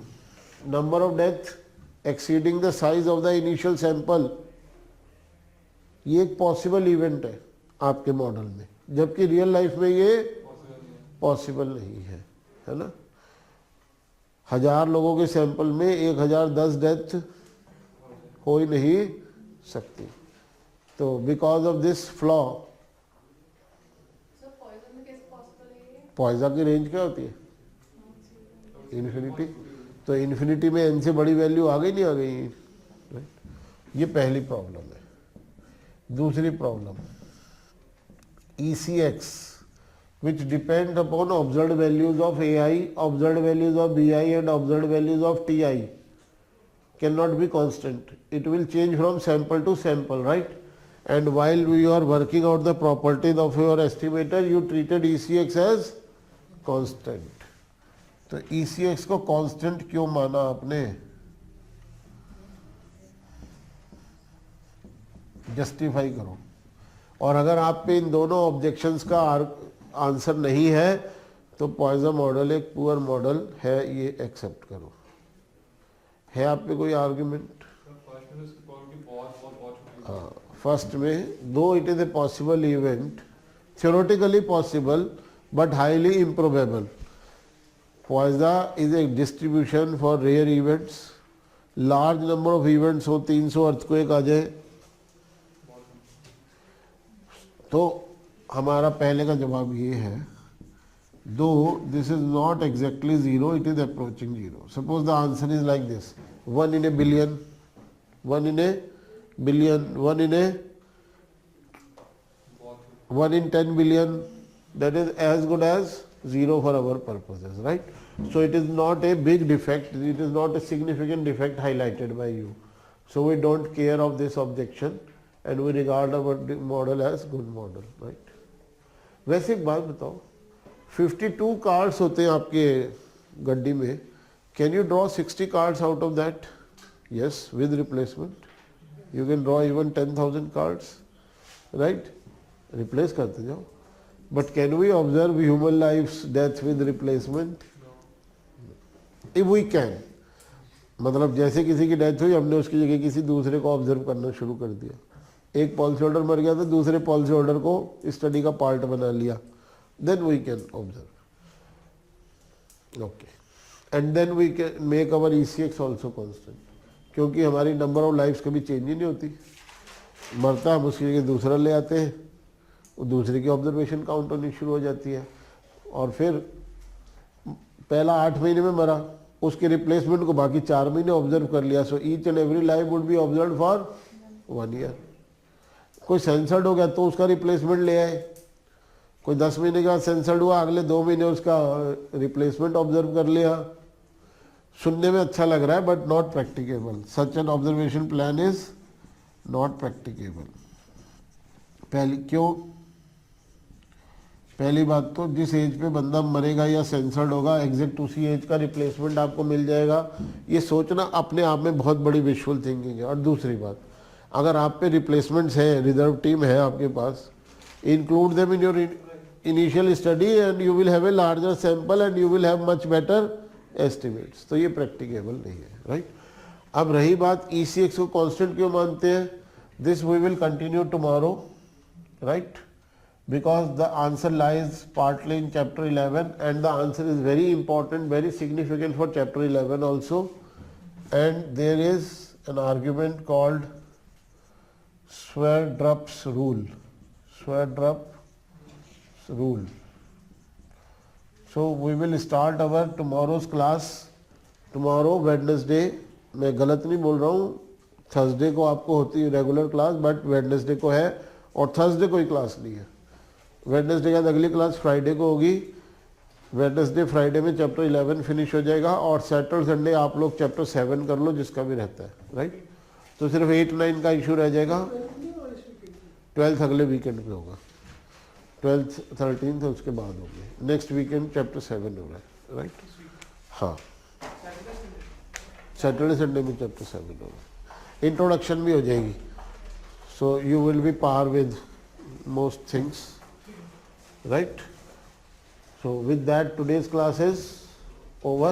number of death exceeding the size of the initial sample, ये एक पॉसिबल इवेंट है आपके मॉडल में, जबकि रियल लाइफ में ये पॉसिबल नहीं है ना। 1000 लोगों के सैंपल में 1010 डेथ हो ही नहीं सकती। तो because of this flaw, Poisson की रेंज क्या होती है? इन्फिनिटी। तो इन्फिनिटी में n से बड़ी वैल्यू आ गई नहीं आ गई, राइट? ये पहली प्रॉब्लम है। दूसरी problem, ECX which depend upon observed values of AI, observed values of BI and observed values of TI cannot be constant. It will change from sample to sample, right? And while you are working out the properties of your estimator, you treated ECX as constant. तो ECX को constant क्यों माना आपने? Justify करो। और अगर आप पे इन दोनों ऑब्जेक्शंस का आंसर नहीं है तो पॉइजन मॉडल एक पुअर मॉडल है, ये एक्सेप्ट करो। है आप पे कोई आर्ग्यूमेंट? हाँ, फर्स्ट में दो it is a possible event, theoretically possible but highly improbable. Poisson is a distribution for rare events, large number of events हो, 300 अर्थक्वेक आ जाए, तो हमारा पहले का जवाब ये है, दो this is not exactly zero, it is approaching zero. Suppose the answer is like this, 1 in a billion, 1 in a billion, 1 in a 1 in 10 billion, that is as good as zero for our purposes, right? So it is not a big defect, it is not a significant defect highlighted by you. So we don't care of this objection and we regard our model as good model, right? वैसे एक बात बताओ, 52 cards होते हैं आपके गड्डी में, can you draw 60 cards out of that? Yes, with replacement. You can draw even 10,000 cards, right? Replace करते जाओ. But can we observe human life's death with replacement? If we can. मतलब जैसे किसी की डेथ हुई, हमने उसकी जगह किसी दूसरे को ऑब्जर्व करना शुरू कर दिया. एक पॉलिसी होल्डर मर गया तो दूसरे पॉलिसी होल्डर को स्टडी का पार्ट बना लिया. Then we can observe. Okay. And then we can make our ECX also constant. क्योंकि हमारी नंबर ऑफ लाइफ्स कभी चेंज ही नहीं होती. मरता हम उसकी जगह दूसरा ले आते हैं, वो दूसरे की ऑब्जर्वेशन काउंट होनी शुरू हो जाती है. और फिर पहला 8 महीने में मरा, उसके रिप्लेसमेंट को बाकी 4 महीने ऑब्जर्व कर लिया. So each and every life would be observe for 1 year. कोई सेंसर्ड हो गया तो उसका रिप्लेसमेंट ले आए. कोई 10 महीने के बाद सेंसर्ड हुआ, अगले 2 महीने उसका रिप्लेसमेंट ऑब्जर्व कर लिया. सुनने में अच्छा लग रहा है but not practicable. Such an observation plan is not practicable. पहली बात तो जिस एज पे बंदा मरेगा या सेंसर्ड होगा, एग्जैक्ट उसी एज का रिप्लेसमेंट आपको मिल जाएगा, ये सोचना अपने आप में बहुत बड़ी विजुअल थिंकिंग है. और दूसरी बात, अगर आप पे रिप्लेसमेंट्स हैं, रिजर्व टीम है आपके पास, include them in your initial study and you will have a larger sample and you will have much better estimates. तो ये प्रैक्टिकेबल नहीं है, राइट? अब रही बात ECX को कांस्टेंट क्यों मानते हैं, this we will continue tomorrow, right? Because the answer lies partly in chapter 11 and the answer is very important, very significant for chapter 11 also. And there is an argument called Swerdrup's rule. Swerdrup's rule. So we will start our tomorrow's class. Tomorrow Wednesday, मैं गलत नहीं बोल रहा हूँ, Thursday को आपको होती है रेगुलर क्लास, बट वेडनेसडे को है और थर्सडे कोई क्लास नहीं है. वेडनेसडे के बाद अगली क्लास फ्राइडे को होगी. वेडनेसडे फ्राइडे में चैप्टर 11 फिनिश हो जाएगा और सैटरडे संडे आप लोग चैप्टर 7 कर लो जिसका भी रहता है, राइट? तो सिर्फ 8-9 का इशू रह जाएगा. 12th अगले वीकेंड पे होगा, 12th 13th उसके बाद होगी. नेक्स्ट वीकेंड चैप्टर 7 हो रहा है, राइट? हाँ, सैटरडे संडे में चैप्टर 7 होगा. इंट्रोडक्शन भी हो जाएगी. So you will be par with most things, right? So with that today's class is over.